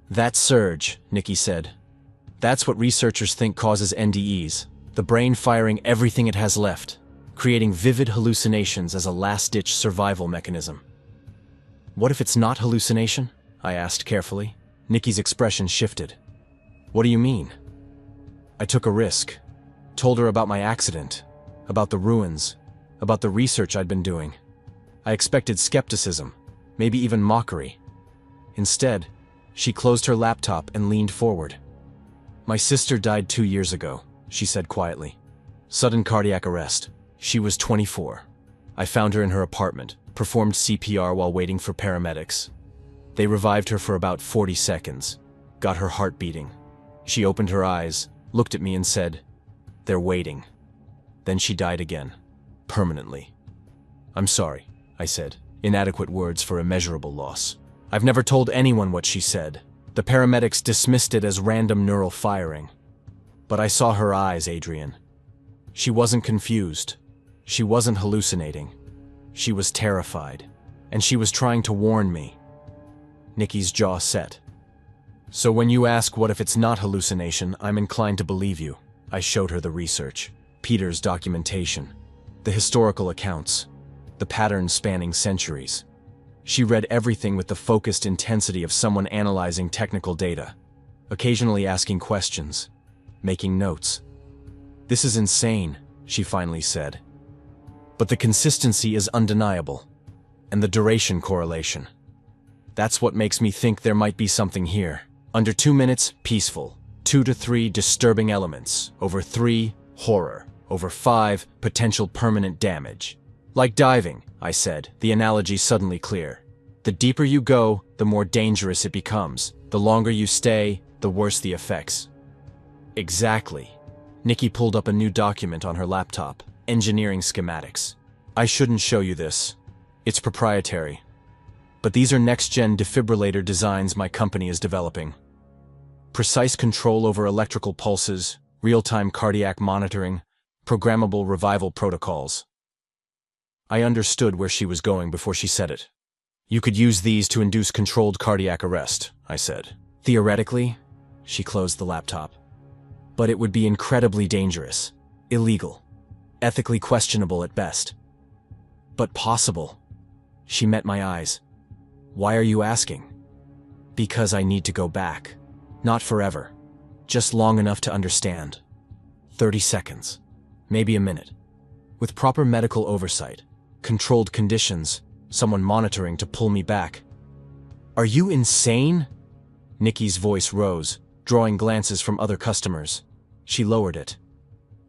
That surge, Nikki said. That's what researchers think causes NDEs, the brain firing everything it has left, creating vivid hallucinations as a last-ditch survival mechanism. What if it's not hallucination? I asked carefully. Nikki's expression shifted. What do you mean? I took a risk. Told her about my accident, about the ruins, about the research I'd been doing. I expected skepticism, maybe even mockery. Instead, she closed her laptop and leaned forward. My sister died 2 years ago, she said quietly. Sudden cardiac arrest. She was 24. I found her in her apartment, performed CPR while waiting for paramedics. They revived her for about 40 seconds, got her heart beating. She opened her eyes, looked at me and said, "They're waiting." Then she died again, permanently. I'm sorry, I said, inadequate words for immeasurable loss. I've never told anyone what she said. The paramedics dismissed it as random neural firing. But I saw her eyes, Adrian. She wasn't confused. She wasn't hallucinating. She was terrified. And she was trying to warn me. Nikki's jaw set. So when you ask what if it's not hallucination, I'm inclined to believe you. I showed her the research, Peter's documentation, the historical accounts, the patterns spanning centuries. She read everything with the focused intensity of someone analyzing technical data, occasionally asking questions, making notes. "This is insane," she finally said. "But the consistency is undeniable, and the duration correlation. That's what makes me think there might be something here. Under 2 minutes, peaceful. 2 to 3, disturbing elements. Over 3, horror. Over 5, potential permanent damage." "Like diving," I said, the analogy suddenly clear. "The deeper you go, the more dangerous it becomes. The longer you stay, the worse the effects." "Exactly." Nikki pulled up a new document on her laptop. Engineering schematics. "I shouldn't show you this. It's proprietary. But these are next-gen defibrillator designs my company is developing. Precise control over electrical pulses, real-time cardiac monitoring, programmable revival protocols." I understood where she was going before she said it. "You could use these to induce controlled cardiac arrest," I said. "Theoretically," she closed the laptop. "But it would be incredibly dangerous, illegal, ethically questionable at best." "But possible." She met my eyes. "Why are you asking?" "Because I need to go back. Not forever. Just long enough to understand. 30 seconds. Maybe a minute. With proper medical oversight, controlled conditions, someone monitoring to pull me back." "Are you insane?" Nikki's voice rose, drawing glances from other customers. She lowered it.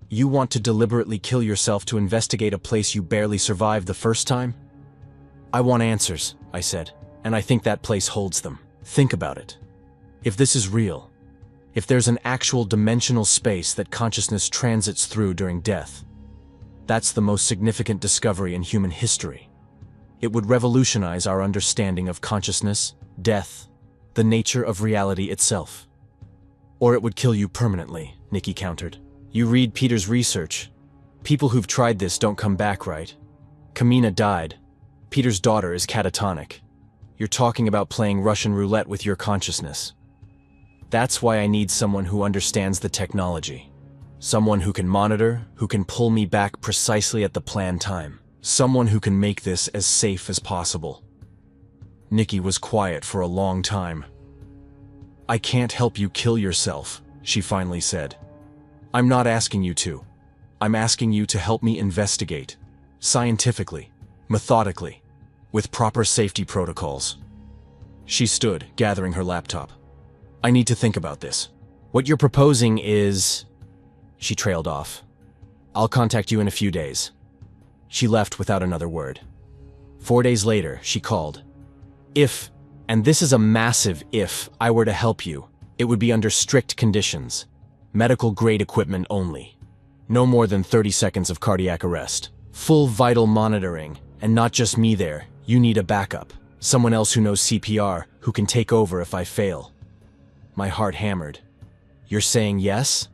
"You want to deliberately kill yourself to investigate a place you barely survived the first time?" "I want answers," I said, "and I think that place holds them. Think about it. If this is real, if there's an actual dimensional space that consciousness transits through during death, that's the most significant discovery in human history. It would revolutionize our understanding of consciousness, death, the nature of reality itself." "Or it would kill you permanently," Nikki countered. "You read Peter's research. People who've tried this don't come back, right? Kamina died. Peter's daughter is catatonic. You're talking about playing Russian roulette with your consciousness. That's why I need someone who understands the technology. Someone who can monitor, who can pull me back precisely at the planned time. Someone who can make this as safe as possible." Nikki was quiet for a long time. "I can't help you kill yourself," she finally said. "I'm not asking you to. I'm asking you to help me investigate. Scientifically, methodically, with proper safety protocols." She stood, gathering her laptop. "I need to think about this. What you're proposing is..." She trailed off. "I'll contact you in a few days." She left without another word. 4 days later, she called. "If, and this is a massive if, I were to help you, it would be under strict conditions. Medical-grade equipment only. No more than 30 seconds of cardiac arrest. Full vital monitoring, and not just me there. You need a backup. Someone else who knows CPR, who can take over if I fail." My heart hammered. "You're saying yes?"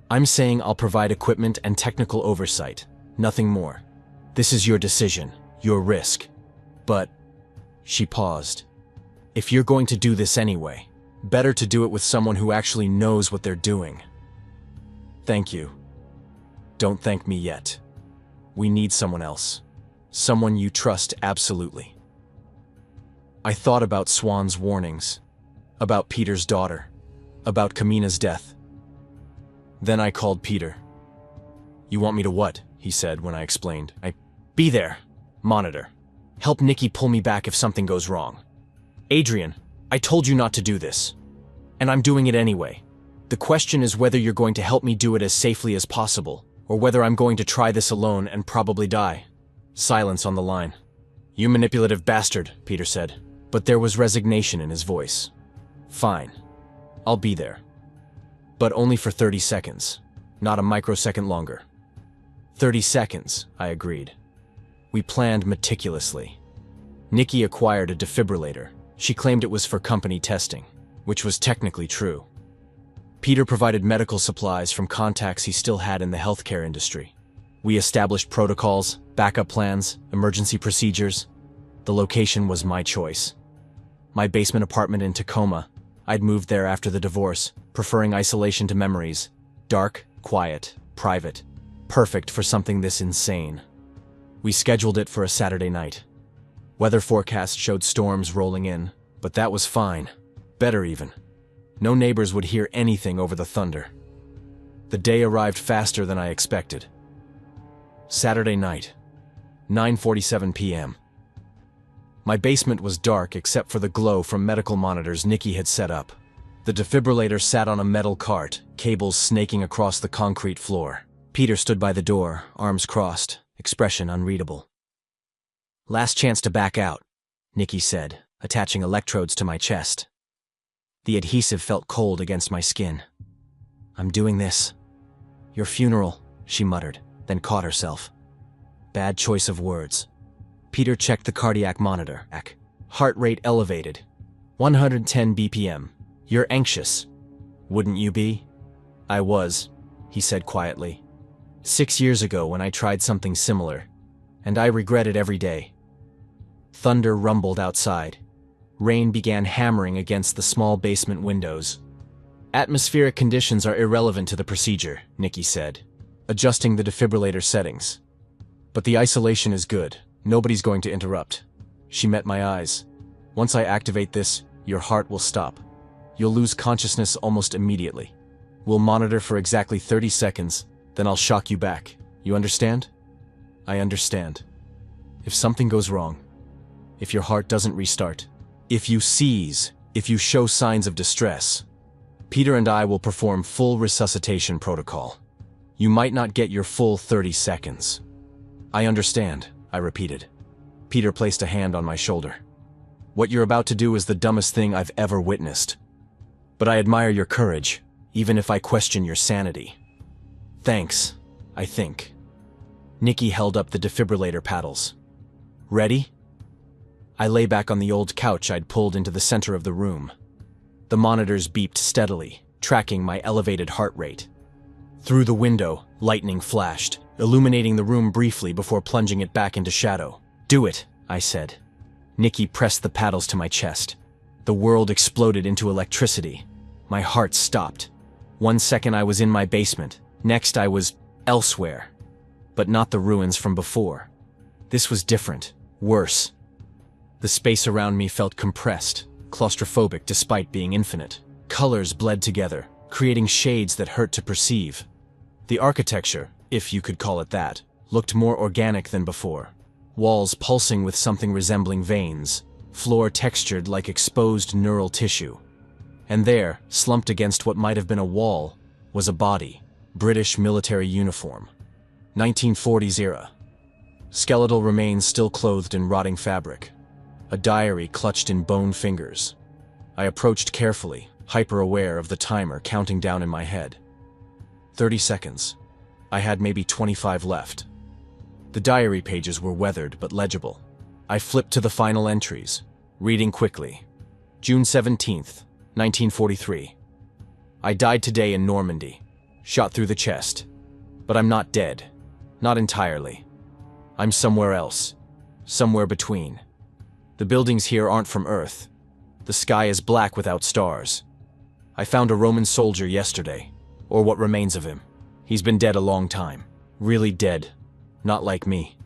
"I'm saying I'll provide equipment and technical oversight. Nothing more. This is your decision, your risk. But..." She paused. "If you're going to do this anyway, better to do it with someone who actually knows what they're doing." "Thank you. Don't thank me yet. We need someone else. Someone you trust absolutely." I thought about Swan's warnings, about Peter's daughter, about Kamina's death. Then I called Peter. "You want me to what?" he said when I explained. "Be there. Monitor. Help Nikki pull me back if something goes wrong. Adrian, I told you not to do this. And I'm doing it anyway. The question is whether you're going to help me do it as safely as possible, or whether I'm going to try this alone and probably die." Silence on the line. "You manipulative bastard," Peter said, but there was resignation in his voice. "Fine. I'll be there. But only for 30 seconds, not a microsecond longer." 30 seconds, I agreed. We planned meticulously. Nikki acquired a defibrillator. She claimed it was for company testing, which was technically true. Peter provided medical supplies from contacts he still had in the healthcare industry. We established protocols, backup plans, emergency procedures. The location was my choice. My basement apartment in Tacoma. I'd moved there after the divorce, preferring isolation to memories. Dark, quiet, private. Perfect for something this insane. We scheduled it for a Saturday night. Weather forecast showed storms rolling in, but that was fine. Better even. No neighbors would hear anything over the thunder. The day arrived faster than I expected. Saturday night, 9:47 p.m. My basement was dark except for the glow from medical monitors Nikki had set up. The defibrillator sat on a metal cart, cables snaking across the concrete floor. Peter stood by the door, arms crossed, expression unreadable. "Last chance to back out," Nikki said, attaching electrodes to my chest. The adhesive felt cold against my skin. "I'm doing this." "Your funeral," she muttered, then caught herself. Bad choice of words. Peter checked the cardiac monitor. Heart rate elevated. 110 BPM. "You're anxious." "Wouldn't you be?" "I was," he said quietly. 6 years ago when I tried something similar, and I regret it every day." Thunder rumbled outside. Rain began hammering against the small basement windows. "Atmospheric conditions are irrelevant to the procedure," Nikki said, adjusting the defibrillator settings. "But the isolation is good. Nobody's going to interrupt." She met my eyes. "Once I activate this, your heart will stop. You'll lose consciousness almost immediately. We'll monitor for exactly 30 seconds, then I'll shock you back. You understand?" "I understand. If something goes wrong, if your heart doesn't restart, if you seize, if you show signs of distress, Peter and I will perform full resuscitation protocol. You might not get your full 30 seconds. "I understand," I repeated. Peter placed a hand on my shoulder. "What you're about to do is the dumbest thing I've ever witnessed. But I admire your courage, even if I question your sanity." "Thanks, I think." Nikki held up the defibrillator paddles. "Ready?" I lay back on the old couch I'd pulled into the center of the room. The monitors beeped steadily, tracking my elevated heart rate. Through the window, lightning flashed, illuminating the room briefly before plunging it back into shadow. "Do it," I said. Nikki pressed the paddles to my chest. The world exploded into electricity. My heart stopped. 1 second I was in my basement, next I was elsewhere. But not the ruins from before. This was different, worse. The space around me felt compressed, claustrophobic despite being infinite. Colors bled together, creating shades that hurt to perceive. The architecture, if you could call it that, looked more organic than before. Walls pulsing with something resembling veins, floor textured like exposed neural tissue. And there, slumped against what might have been a wall, was a body, British military uniform. 1940s era. Skeletal remains still clothed in rotting fabric. A diary clutched in bone fingers. I approached carefully, hyper-aware of the timer counting down in my head. 30 seconds. I had maybe 25 left. The diary pages were weathered but legible. I flipped to the final entries, reading quickly. June 17th, 1943. I died today in Normandy, shot through the chest. But I'm not dead. Not entirely. I'm somewhere else. Somewhere between. The buildings here aren't from Earth. The sky is black without stars. I found a Roman soldier yesterday, or what remains of him. He's been dead a long time. Really dead. Not like me.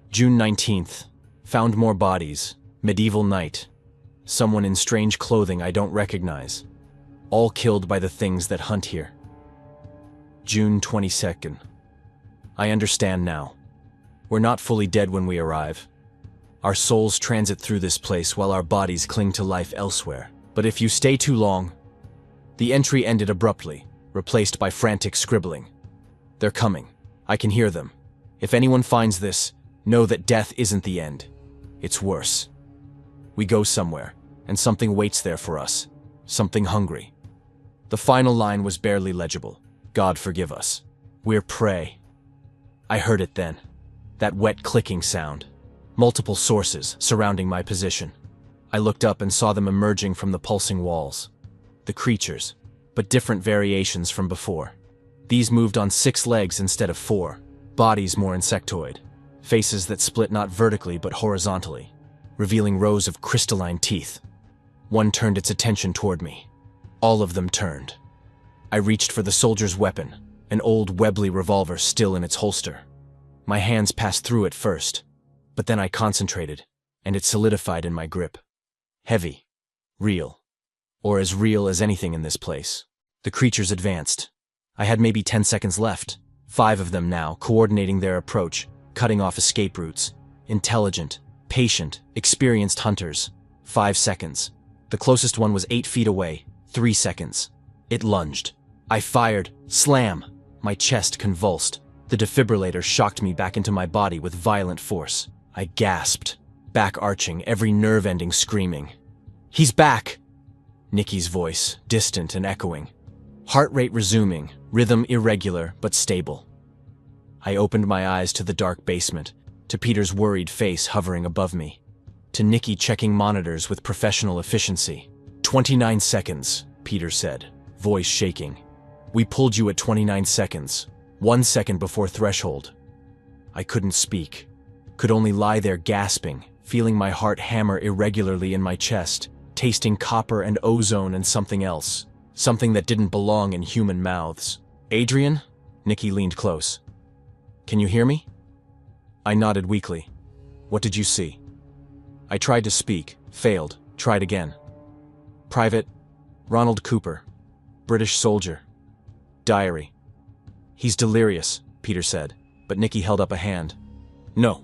June 19th. Found more bodies. Medieval night. Someone in strange clothing I don't recognize. All killed by the things that hunt here. June 22nd. I understand now. We're not fully dead when we arrive. Our souls transit through this place while our bodies cling to life elsewhere. But if you stay too long... The entry ended abruptly, replaced by frantic scribbling. They're coming. I can hear them. If anyone finds this, know that death isn't the end. It's worse. We go somewhere, and something waits there for us. Something hungry. The final line was barely legible. God forgive us. We're prey. I heard it then. That wet clicking sound. Multiple sources surrounding my position. I looked up and saw them emerging from the pulsing walls. The creatures, but different variations from before. These moved on 6 legs instead of 4, bodies more insectoid, faces that split not vertically but horizontally, revealing rows of crystalline teeth. One turned its attention toward me. All of them turned. I reached for the soldier's weapon, an old Webley revolver still in its holster. My hands passed through it first, but then I concentrated, and it solidified in my grip. Heavy. Real. Or as real as anything in this place. The creatures advanced. I had maybe 10 seconds left. 5 of them now, coordinating their approach, cutting off escape routes. Intelligent, patient, experienced hunters. 5 seconds. The closest one was 8 feet away. 3 seconds. It lunged. I fired. Slam! My chest convulsed. The defibrillator shocked me back into my body with violent force. I gasped, back arching, every nerve ending screaming. "He's back!" Nikki's voice, distant and echoing. Heart rate resuming, rhythm irregular but stable. I opened my eyes to the dark basement, to Peter's worried face hovering above me, to Nikki checking monitors with professional efficiency. 29 seconds, Peter said, voice shaking. "We pulled you at 29 seconds, 1 second before threshold." I couldn't speak, could only lie there gasping, feeling my heart hammer irregularly in my chest, tasting copper and ozone and something else, something that didn't belong in human mouths. "Adrian?" Nikki leaned close. "Can you hear me?" I nodded weakly. "What did you see?" I tried to speak, failed, tried again. "Private Ronald Cooper, British soldier. Diary." "He's delirious," Peter said, but Nikki held up a hand. "No,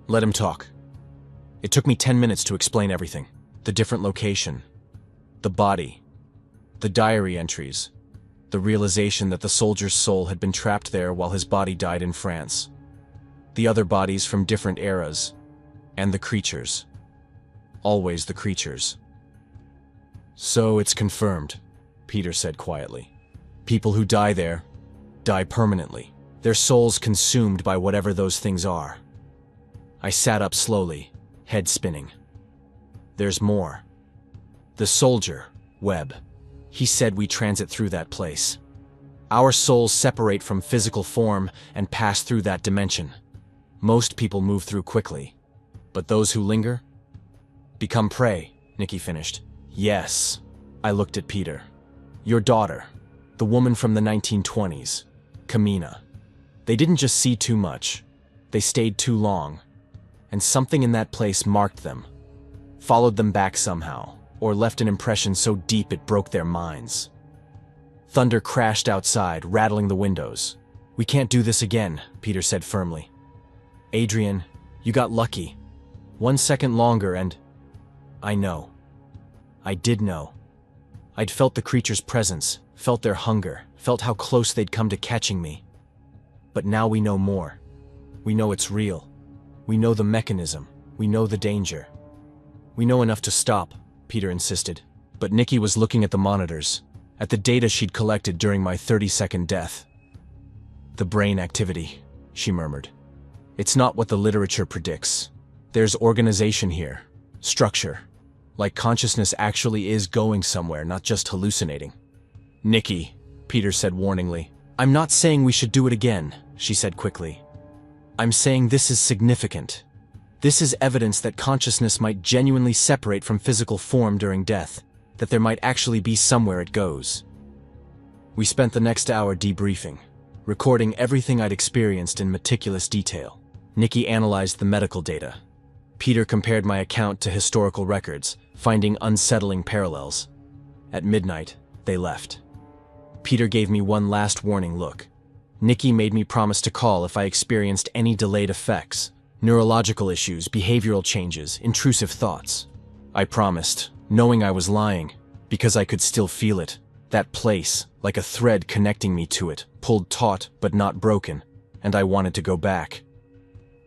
let him talk." It took me 10 minutes to explain everything. The different location, the body, the diary entries, the realization that the soldier's soul had been trapped there while his body died in France, the other bodies from different eras, and the creatures. Always the creatures. "So it's confirmed," Peter said quietly. "People who die there, die permanently, their souls consumed by whatever those things are." I sat up slowly, head spinning. "There's more. The soldier, Webb, he said we transit through that place. Our souls separate from physical form and pass through that dimension. Most people move through quickly, but those who linger become prey," Nikki finished. "Yes." I looked at Peter. "Your daughter, the woman from the 1920s, Kamina. They didn't just see too much, they stayed too long, and something in that place marked them, followed them back somehow, or left an impression so deep it broke their minds." Thunder crashed outside, rattling the windows. "We can't do this again," Peter said firmly. "Adrian, you got lucky. 1 second longer and—" I know. I did know. I'd felt the creature's presence, felt their hunger, felt how close they'd come to catching me. But now we know more. We know it's real. We know the mechanism. We know the danger. "We know enough to stop," Peter insisted. But Nikki was looking at the monitors, at the data she'd collected during my 30-second death. "The brain activity," she murmured. "It's not what the literature predicts. There's organization here, structure, like consciousness actually is going somewhere, not just hallucinating." "Nikki," Peter said warningly. "I'm not saying we should do it again," she said quickly. "I'm saying this is significant. This is evidence that consciousness might genuinely separate from physical form during death, that there might actually be somewhere it goes." We spent the next hour debriefing, recording everything I'd experienced in meticulous detail. Nikki analyzed the medical data. Peter compared my account to historical records, finding unsettling parallels. At midnight, they left. Peter gave me one last warning look. Nikki made me promise to call if I experienced any delayed effects, neurological issues, behavioral changes, intrusive thoughts. I promised, knowing I was lying, because I could still feel it. That place, like a thread connecting me to it, pulled taut but not broken, and I wanted to go back.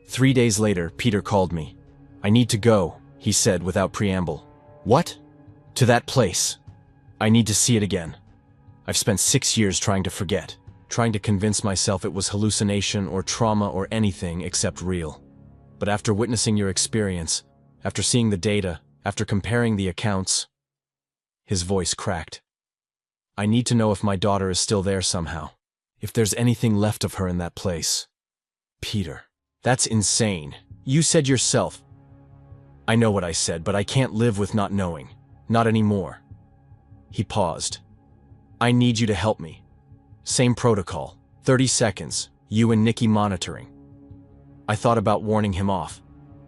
3 days later, Peter called me. "I need to go," he said without preamble. "What?" "To that place. I need to see it again. I've spent 6 years trying to forget, trying to convince myself it was hallucination or trauma or anything except real. But after witnessing your experience, after seeing the data, after comparing the accounts..." His voice cracked. "I need to know if my daughter is still there somehow. If there's anything left of her in that place." "Peter, that's insane. You said yourself..." "I know what I said, but I can't live with not knowing. Not anymore." He paused. "I need you to help me. Same protocol. 30 seconds. You and Nikki monitoring." I thought about warning him off.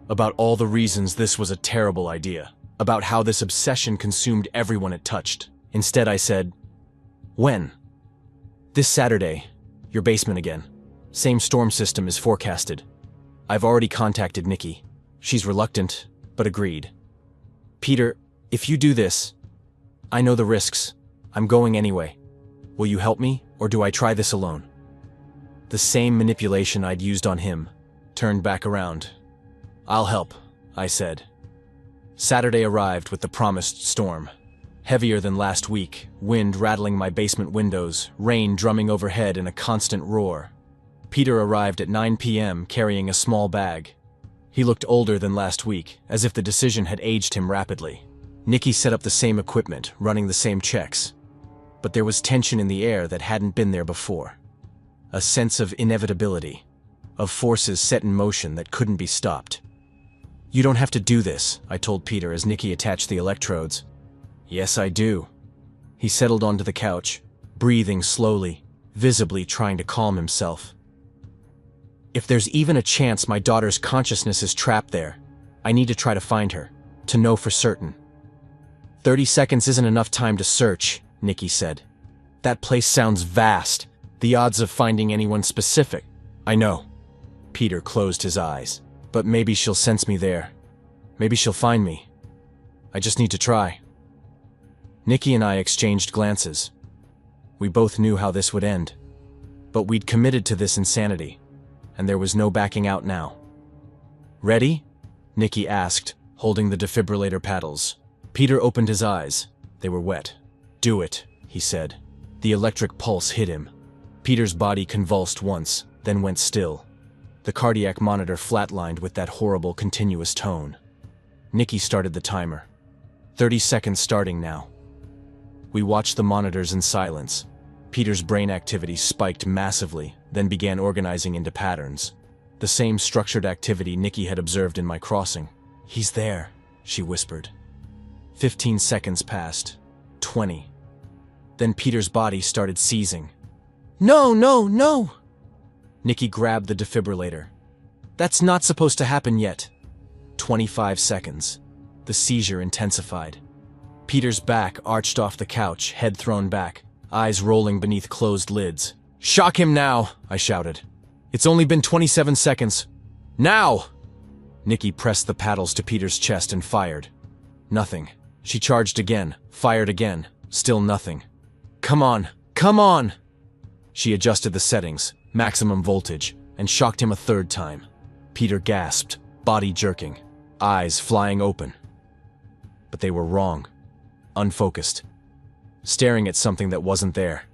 about all the reasons this was a terrible idea, about how this obsession consumed everyone it touched. Instead, I said, "When?" "This Saturday. Your basement again. Same storm system is forecasted. I've already contacted Nikki. She's reluctant, but agreed. Peter, if you do this, I know the risks. I'm going anyway. Will you help me, or do I try this alone?" The same manipulation I'd used on him turned back around. "I'll help," I said. Saturday arrived with the promised storm. Heavier than last week, wind rattling my basement windows, rain drumming overhead in a constant roar. Peter arrived at 9 p.m. carrying a small bag. He looked older than last week, as if the decision had aged him rapidly. Nikki set up the same equipment, running the same checks. But there was tension in the air that hadn't been there before. A sense of inevitability, of forces set in motion that couldn't be stopped. "You don't have to do this," I told Peter as Nikki attached the electrodes. "Yes, I do." He settled onto the couch, breathing slowly, visibly trying to calm himself. "If there's even a chance my daughter's consciousness is trapped there, I need to try to find her, to know for certain." 30 seconds isn't enough time to search, Nikki said. "That place sounds vast. The odds of finding anyone specific." "I know." Peter closed his eyes. "But maybe she'll sense me there. Maybe she'll find me. I just need to try." Nikki and I exchanged glances. We both knew how this would end. But we'd committed to this insanity, and there was no backing out now. "Ready?" Nikki asked, holding the defibrillator paddles. Peter opened his eyes. They were wet. "Do it," he said. The electric pulse hit him. Peter's body convulsed once, then went still. The cardiac monitor flatlined with that horrible continuous tone. Nikki started the timer. 30 seconds starting now. We watched the monitors in silence. Peter's brain activity spiked massively, then began organizing into patterns. The same structured activity Nikki had observed in my crossing. "He's there," she whispered. 15 seconds passed. 20. Then Peter's body started seizing. "No, no, no!" Nikki grabbed the defibrillator. "That's not supposed to happen yet." 25 seconds. The seizure intensified. Peter's back arched off the couch, head thrown back, eyes rolling beneath closed lids. "Shock him now!" I shouted. "It's only been 27 seconds. Now!" Nikki pressed the paddles to Peter's chest and fired. Nothing. She charged again, fired again. Still nothing. "Come on! Come on!" She adjusted the settings, maximum voltage, and shocked him a third time. Peter gasped, body jerking, eyes flying open. But they were wrong. Unfocused. Staring at something that wasn't there.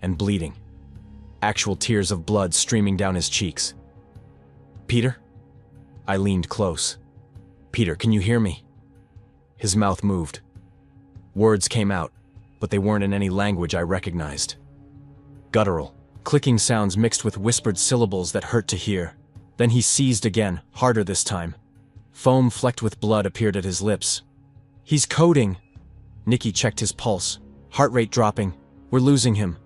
And bleeding. Actual tears of blood streaming down his cheeks. "Peter?" I leaned close. "Peter, can you hear me?" His mouth moved. Words came out, but they weren't in any language I recognized. Guttural, clicking sounds mixed with whispered syllables that hurt to hear. Then he seized again, harder this time. Foam flecked with blood appeared at his lips. "He's coding." Nikki checked his pulse, heart rate dropping. "We're losing him."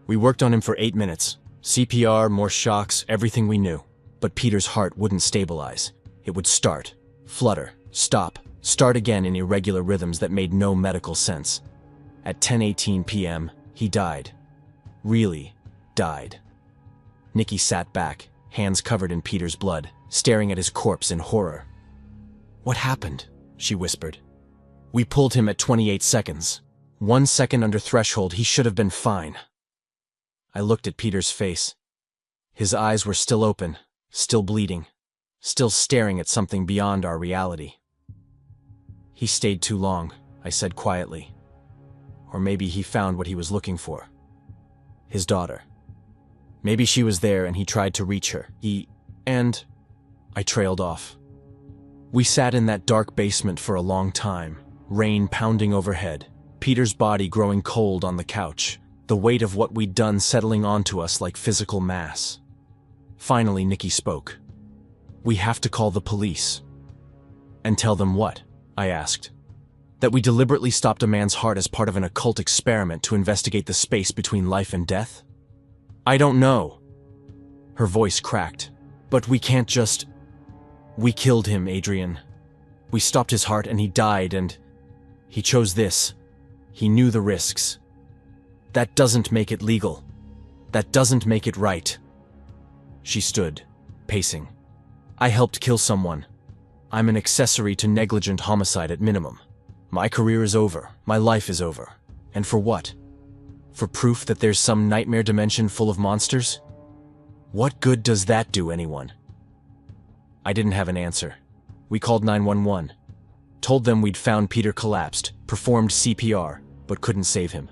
We worked on him for 8 minutes. CPR, more shocks, everything we knew. But Peter's heart wouldn't stabilize. It would start, flutter, stop, start again in irregular rhythms that made no medical sense. At 10:18 p.m., he died. Really died. Nikki sat back, hands covered in Peter's blood, staring at his corpse in horror. "What happened?" she whispered. "We pulled him at 28 seconds. 1 second under threshold, he should have been fine." I looked at Peter's face. His eyes were still open, still bleeding, still staring at something beyond our reality. "He stayed too long," I said quietly. Or maybe he found what he was looking for. His daughter. Maybe she was there and he tried to reach her. And I trailed off. We sat in that dark basement for a long time, rain pounding overhead, Peter's body growing cold on the couch, the weight of what we'd done settling onto us like physical mass. Finally, Nikki spoke. "We have to call the police." "And tell them what?" I asked. "That we deliberately stopped a man's heart as part of an occult experiment to investigate the space between life and death?" "I don't know." Her voice cracked. "But we can't just..." We killed him, Adrian. We stopped his heart and he died, and he chose this. He knew the risks. That doesn't make it legal. That doesn't make it right. She stood, pacing. I helped kill someone. I'm an accessory to negligent homicide at minimum. My career is over. My life is over. And for what? For proof that there's some nightmare dimension full of monsters? What good does that do anyone? I didn't have an answer. We called 911. Told them we'd found Peter collapsed, performed CPR, but couldn't save him.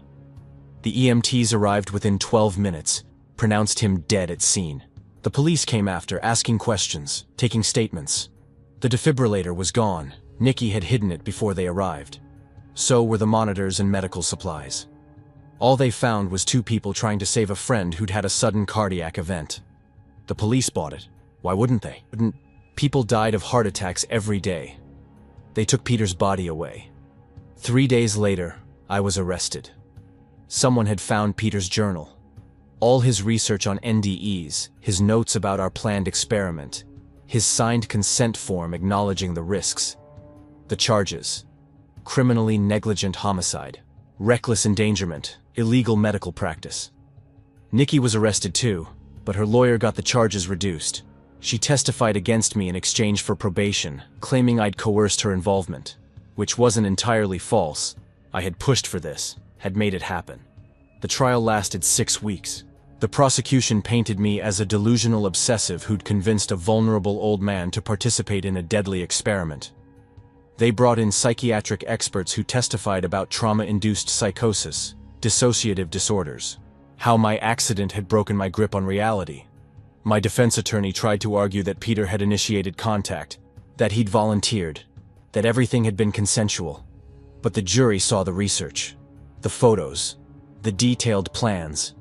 The EMTs arrived within 12 minutes, pronounced him dead at scene. The police came after, asking questions, taking statements. The defibrillator was gone. Nikki had hidden it before they arrived. So were the monitors and medical supplies. All they found was two people trying to save a friend who'd had a sudden cardiac event. The police bought it. Why wouldn't they? People died of heart attacks every day. They took Peter's body away. 3 days later, I was arrested. Someone had found Peter's journal. All his research on NDEs, his notes about our planned experiment, his signed consent form acknowledging the risks. The charges: criminally negligent homicide, reckless endangerment, illegal medical practice. Nikki was arrested too, but her lawyer got the charges reduced. She testified against me in exchange for probation, claiming I'd coerced her involvement, which wasn't entirely false. I had pushed for this, had made it happen. The trial lasted 6 weeks. The prosecution painted me as a delusional obsessive who'd convinced a vulnerable old man to participate in a deadly experiment. They brought in psychiatric experts who testified about trauma-induced psychosis, dissociative disorders, how my accident had broken my grip on reality. My defense attorney tried to argue that Peter had initiated contact, that he'd volunteered, that everything had been consensual. But the jury saw the research, the photos, the detailed plans.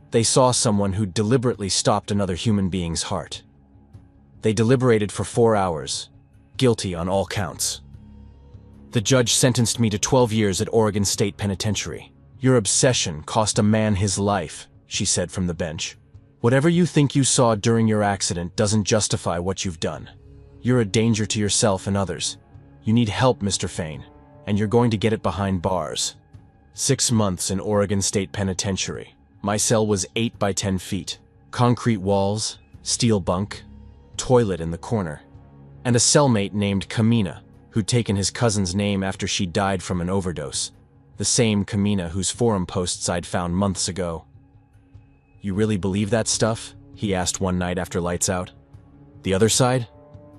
They saw someone who'd deliberately stopped another human being's heart. They deliberated for 4 hours, guilty on all counts. The judge sentenced me to 12 years at Oregon State Penitentiary. Your obsession cost a man his life, she said from the bench. Whatever you think you saw during your accident doesn't justify what you've done. You're a danger to yourself and others. You need help, Mr. Fain, and you're going to get it behind bars. 6 months in Oregon State Penitentiary. My cell was 8 by 10 feet. Concrete walls, steel bunk, toilet in the corner, and a cellmate named Kamina, who'd taken his cousin's name after she died from an overdose. The same Kamina whose forum posts I'd found months ago. You really believe that stuff? He asked one night after lights out. The other side?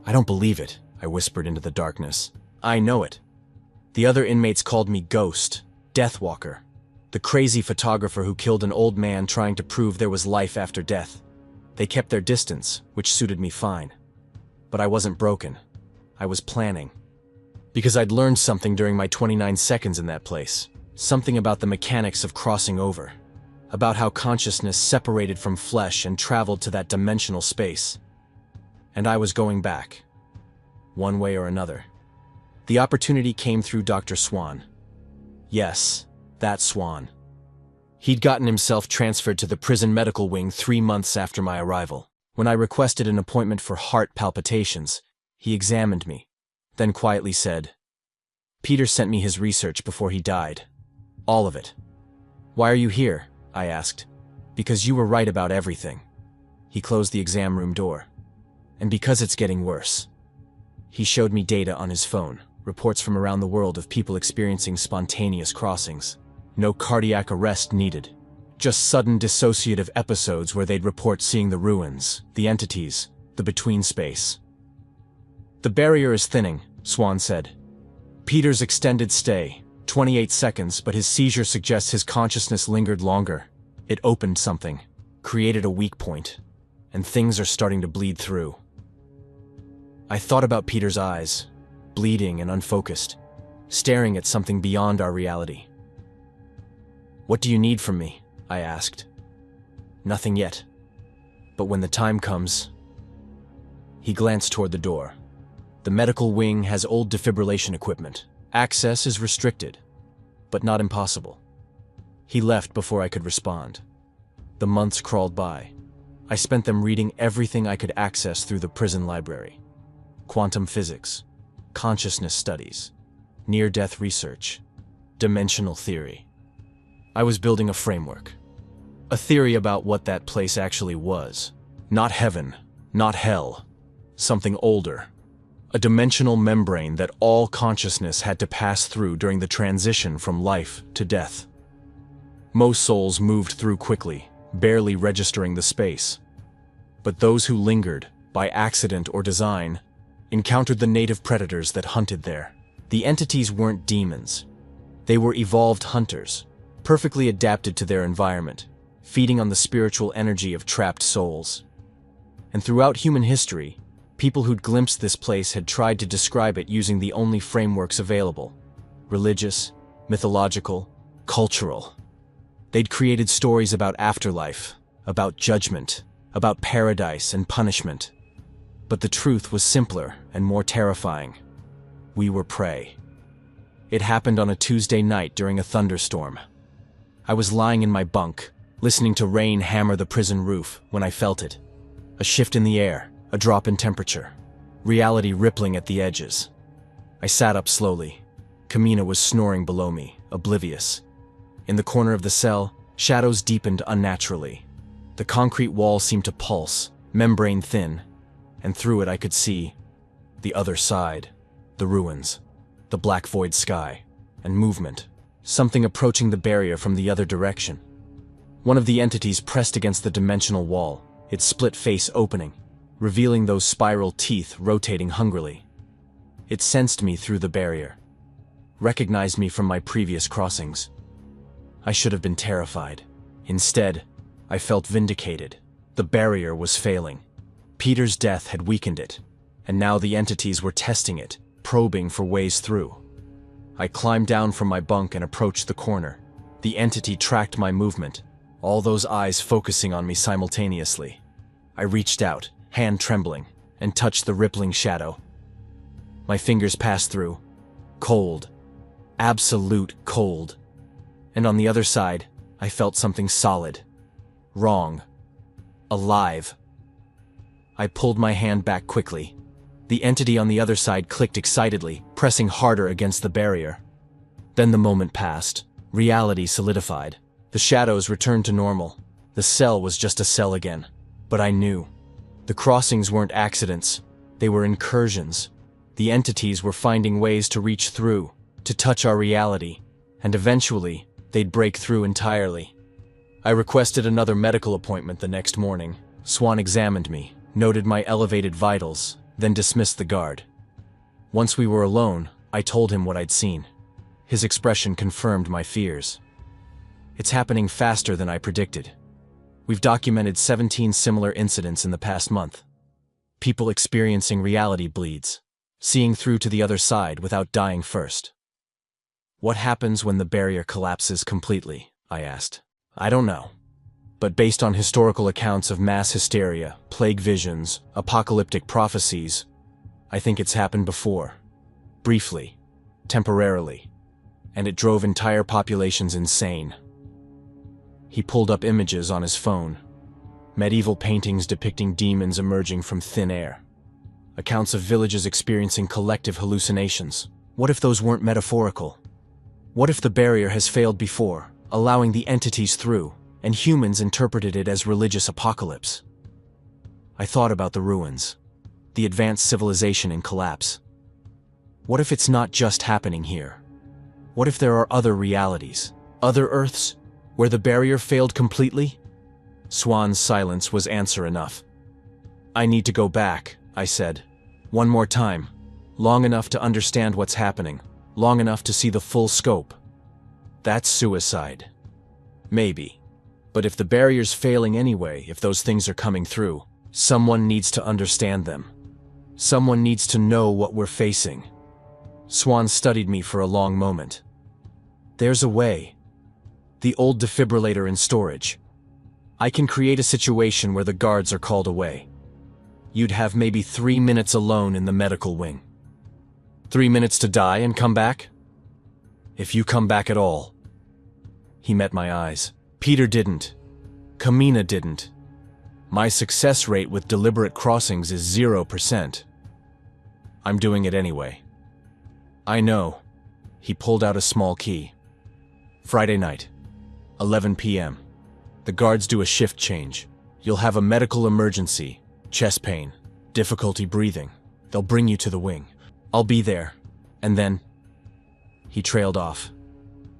I don't believe it, I whispered into the darkness. I know it. The other inmates called me Ghost, Deathwalker, the crazy photographer who killed an old man trying to prove there was life after death. They kept their distance, which suited me fine. But I wasn't broken. I was planning. Because I'd learned something during my 29 seconds in that place. Something about the mechanics of crossing over. About how consciousness separated from flesh and traveled to that dimensional space. And I was going back. One way or another. The opportunity came through Dr. Swan. Yes, that Swan. He'd gotten himself transferred to the prison medical wing 3 months after my arrival. When I requested an appointment for heart palpitations, he examined me, then quietly said, "Peter sent me his research before he died. All of it." "Why are you here?" I asked. "Because you were right about everything." He closed the exam room door. "And because it's getting worse." He showed me data on his phone, reports from around the world of people experiencing spontaneous crossings. No cardiac arrest needed. Just sudden dissociative episodes where they'd report seeing the ruins, the entities, the between space. "The barrier is thinning," Swan said. "Peter's extended stay, 28 seconds, but his seizure suggests his consciousness lingered longer. It opened something, created a weak point, and things are starting to bleed through." I thought about Peter's eyes, bleeding and unfocused, staring at something beyond our reality. "What do you need from me?" I asked. "Nothing yet. But when the time comes..." He glanced toward the door. "The medical wing has old defibrillation equipment. Access is restricted, but not impossible." He left before I could respond. The months crawled by. I spent them reading everything I could access through the prison library. quantum physics, consciousness studies, near-death research, dimensional theory. I was building a framework. A theory about what that place actually was. Not heaven, not hell. Something older. A dimensional membrane that all consciousness had to pass through during the transition from life to death. Most souls moved through quickly, barely registering the space. But those who lingered, by accident or design, encountered the native predators that hunted there. The entities weren't demons. They were evolved hunters, perfectly adapted to their environment, feeding on the spiritual energy of trapped souls. And throughout human history, people who'd glimpsed this place had tried to describe it using the only frameworks available: religious, mythological, cultural. They'd created stories about afterlife, about judgment, about paradise and punishment. But the truth was simpler and more terrifying. We were prey. It happened on a Tuesday night during a thunderstorm. I was lying in my bunk, listening to rain hammer the prison roof, when I felt it. A shift in the air, a drop in temperature, reality rippling at the edges. I sat up slowly. Kamina was snoring below me, oblivious. In the corner of the cell, shadows deepened unnaturally. The concrete wall seemed to pulse, membrane thin, and through it I could see the other side, the ruins, the black void sky, and movement. Something approaching the barrier from the other direction. One of the entities pressed against the dimensional wall, its split face opening, revealing those spiral teeth rotating hungrily. It sensed me through the barrier, recognized me from my previous crossings. I should have been terrified. Instead, I felt vindicated. The barrier was failing. Peter's death had weakened it, and now the entities were testing it, probing for ways through. I climbed down from my bunk and approached the corner. The entity tracked my movement, all those eyes focusing on me simultaneously. I reached out, hand trembling, and touched the rippling shadow. My fingers passed through. Cold. Absolute cold. And on the other side, I felt something solid. Wrong. Alive. I pulled my hand back quickly. The entity on the other side clicked excitedly, pressing harder against the barrier. Then the moment passed. Reality solidified. The shadows returned to normal. The cell was just a cell again. But I knew. The crossings weren't accidents. They were incursions. The entities were finding ways to reach through, to touch our reality, and eventually, they'd break through entirely. I requested another medical appointment the next morning. Swan examined me, noted my elevated vitals, then dismissed the guard. Once we were alone, I told him what I'd seen. His expression confirmed my fears. It's happening faster than I predicted. We've documented 17 similar incidents in the past month. People experiencing reality bleeds, seeing through to the other side without dying first. What happens when the barrier collapses completely? I asked. I don't know. But based on historical accounts of mass hysteria, plague visions, apocalyptic prophecies, I think it's happened before. Briefly, temporarily, and it drove entire populations insane. He pulled up images on his phone. Medieval paintings depicting demons emerging from thin air. Accounts of villages experiencing collective hallucinations. What if those weren't metaphorical? What if the barrier has failed before, allowing the entities through, and humans interpreted it as religious apocalypse? I thought about the ruins, the advanced civilization in collapse. What if it's not just happening here? What if there are other realities, other Earths, where the barrier failed completely? Swan's silence was answer enough. I need to go back, I said. One more time. Long enough to understand what's happening. Long enough to see the full scope. That's suicide. Maybe. But if the barrier's failing anyway, if those things are coming through, someone needs to understand them. Someone needs to know what we're facing. Swan studied me for a long moment. There's a way. The old defibrillator in storage. I can create a situation where the guards are called away. You'd have maybe 3 minutes alone in the medical wing. 3 minutes to die and come back? If you come back at all. He met my eyes. Peter didn't. Kamina didn't. My success rate with deliberate crossings is 0%. I'm doing it anyway. I know. He pulled out a small key. Friday night, 11 p.m. The guards do a shift change. You'll have a medical emergency, chest pain, difficulty breathing. They'll bring you to the wing. I'll be there. And then... He trailed off.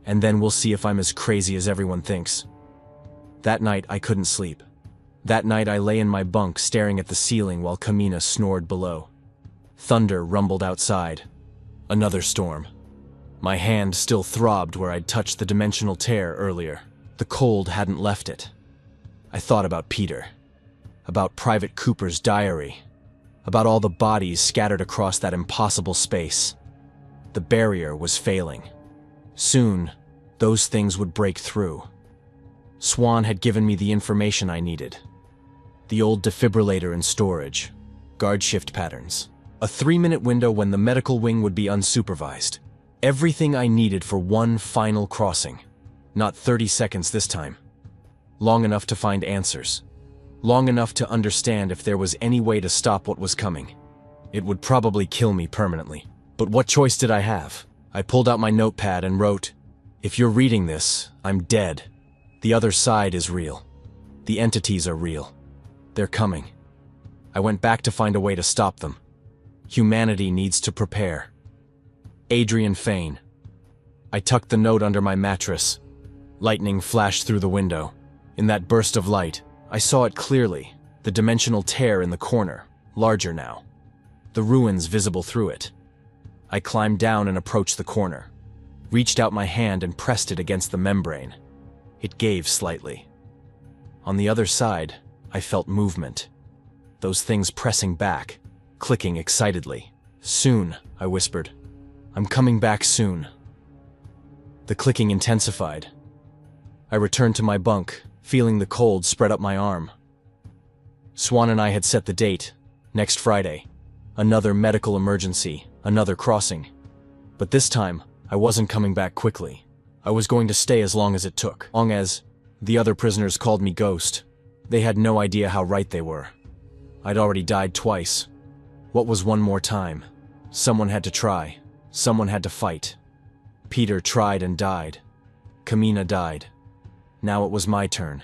And then we'll see if I'm as crazy as everyone thinks. That night, I couldn't sleep. That night, I lay in my bunk staring at the ceiling while Kamina snored below. Thunder rumbled outside. Another storm. My hand still throbbed where I'd touched the dimensional tear earlier. The cold hadn't left it. I thought about Peter. About Private Cooper's diary. About all the bodies scattered across that impossible space. The barrier was failing. Soon, those things would break through. Swan had given me the information I needed. The old defibrillator in storage. Guard shift patterns. A 3-minute window when the medical wing would be unsupervised. Everything I needed for one final crossing. Not 30 seconds this time. Long enough to find answers. Long enough to understand if there was any way to stop what was coming. It would probably kill me permanently. But what choice did I have? I pulled out my notepad and wrote, "If you're reading this, I'm dead. The other side is real. The entities are real. They're coming." I went back to find a way to stop them. Humanity needs to prepare. Adrian Fane. I tucked the note under my mattress. Lightning flashed through the window. In that burst of light, I saw it clearly, the dimensional tear in the corner, larger now. The ruins visible through it. I climbed down and approached the corner. Reached out my hand and pressed it against the membrane. It gave slightly. On the other side, I felt movement. Those things pressing back, clicking excitedly. "Soon," I whispered. "I'm coming back soon." The clicking intensified. I returned to my bunk, feeling the cold spread up my arm. Swan and I had set the date, next Friday. Another medical emergency, another crossing. But this time, I wasn't coming back quickly. I was going to stay as long as it took. Long as the other prisoners called me Ghost. They had no idea how right they were. I'd already died twice. What was one more time? Someone had to try. Someone had to fight. Peter tried and died. Kamina died. Now it was my turn.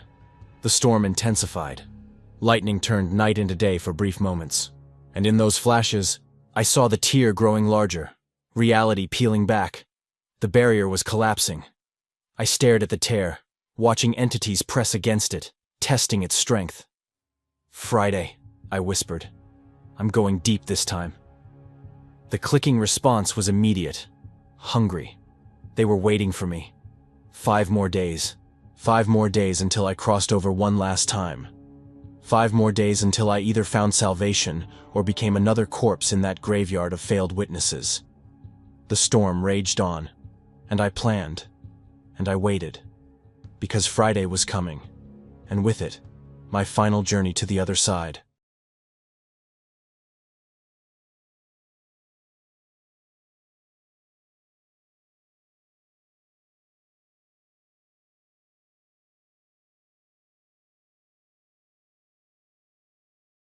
The storm intensified. Lightning turned night into day for brief moments. And in those flashes, I saw the tear growing larger, reality peeling back. The barrier was collapsing. I stared at the tear, watching entities press against it, testing its strength. "Friday," I whispered. "I'm going deep this time." The clicking response was immediate. Hungry. They were waiting for me. 5 more days. 5 more days until I crossed over one last time. 5 more days until I either found salvation or became another corpse in that graveyard of failed witnesses. The storm raged on, and I planned, and I waited, because Friday was coming, and with it, my final journey to the other side.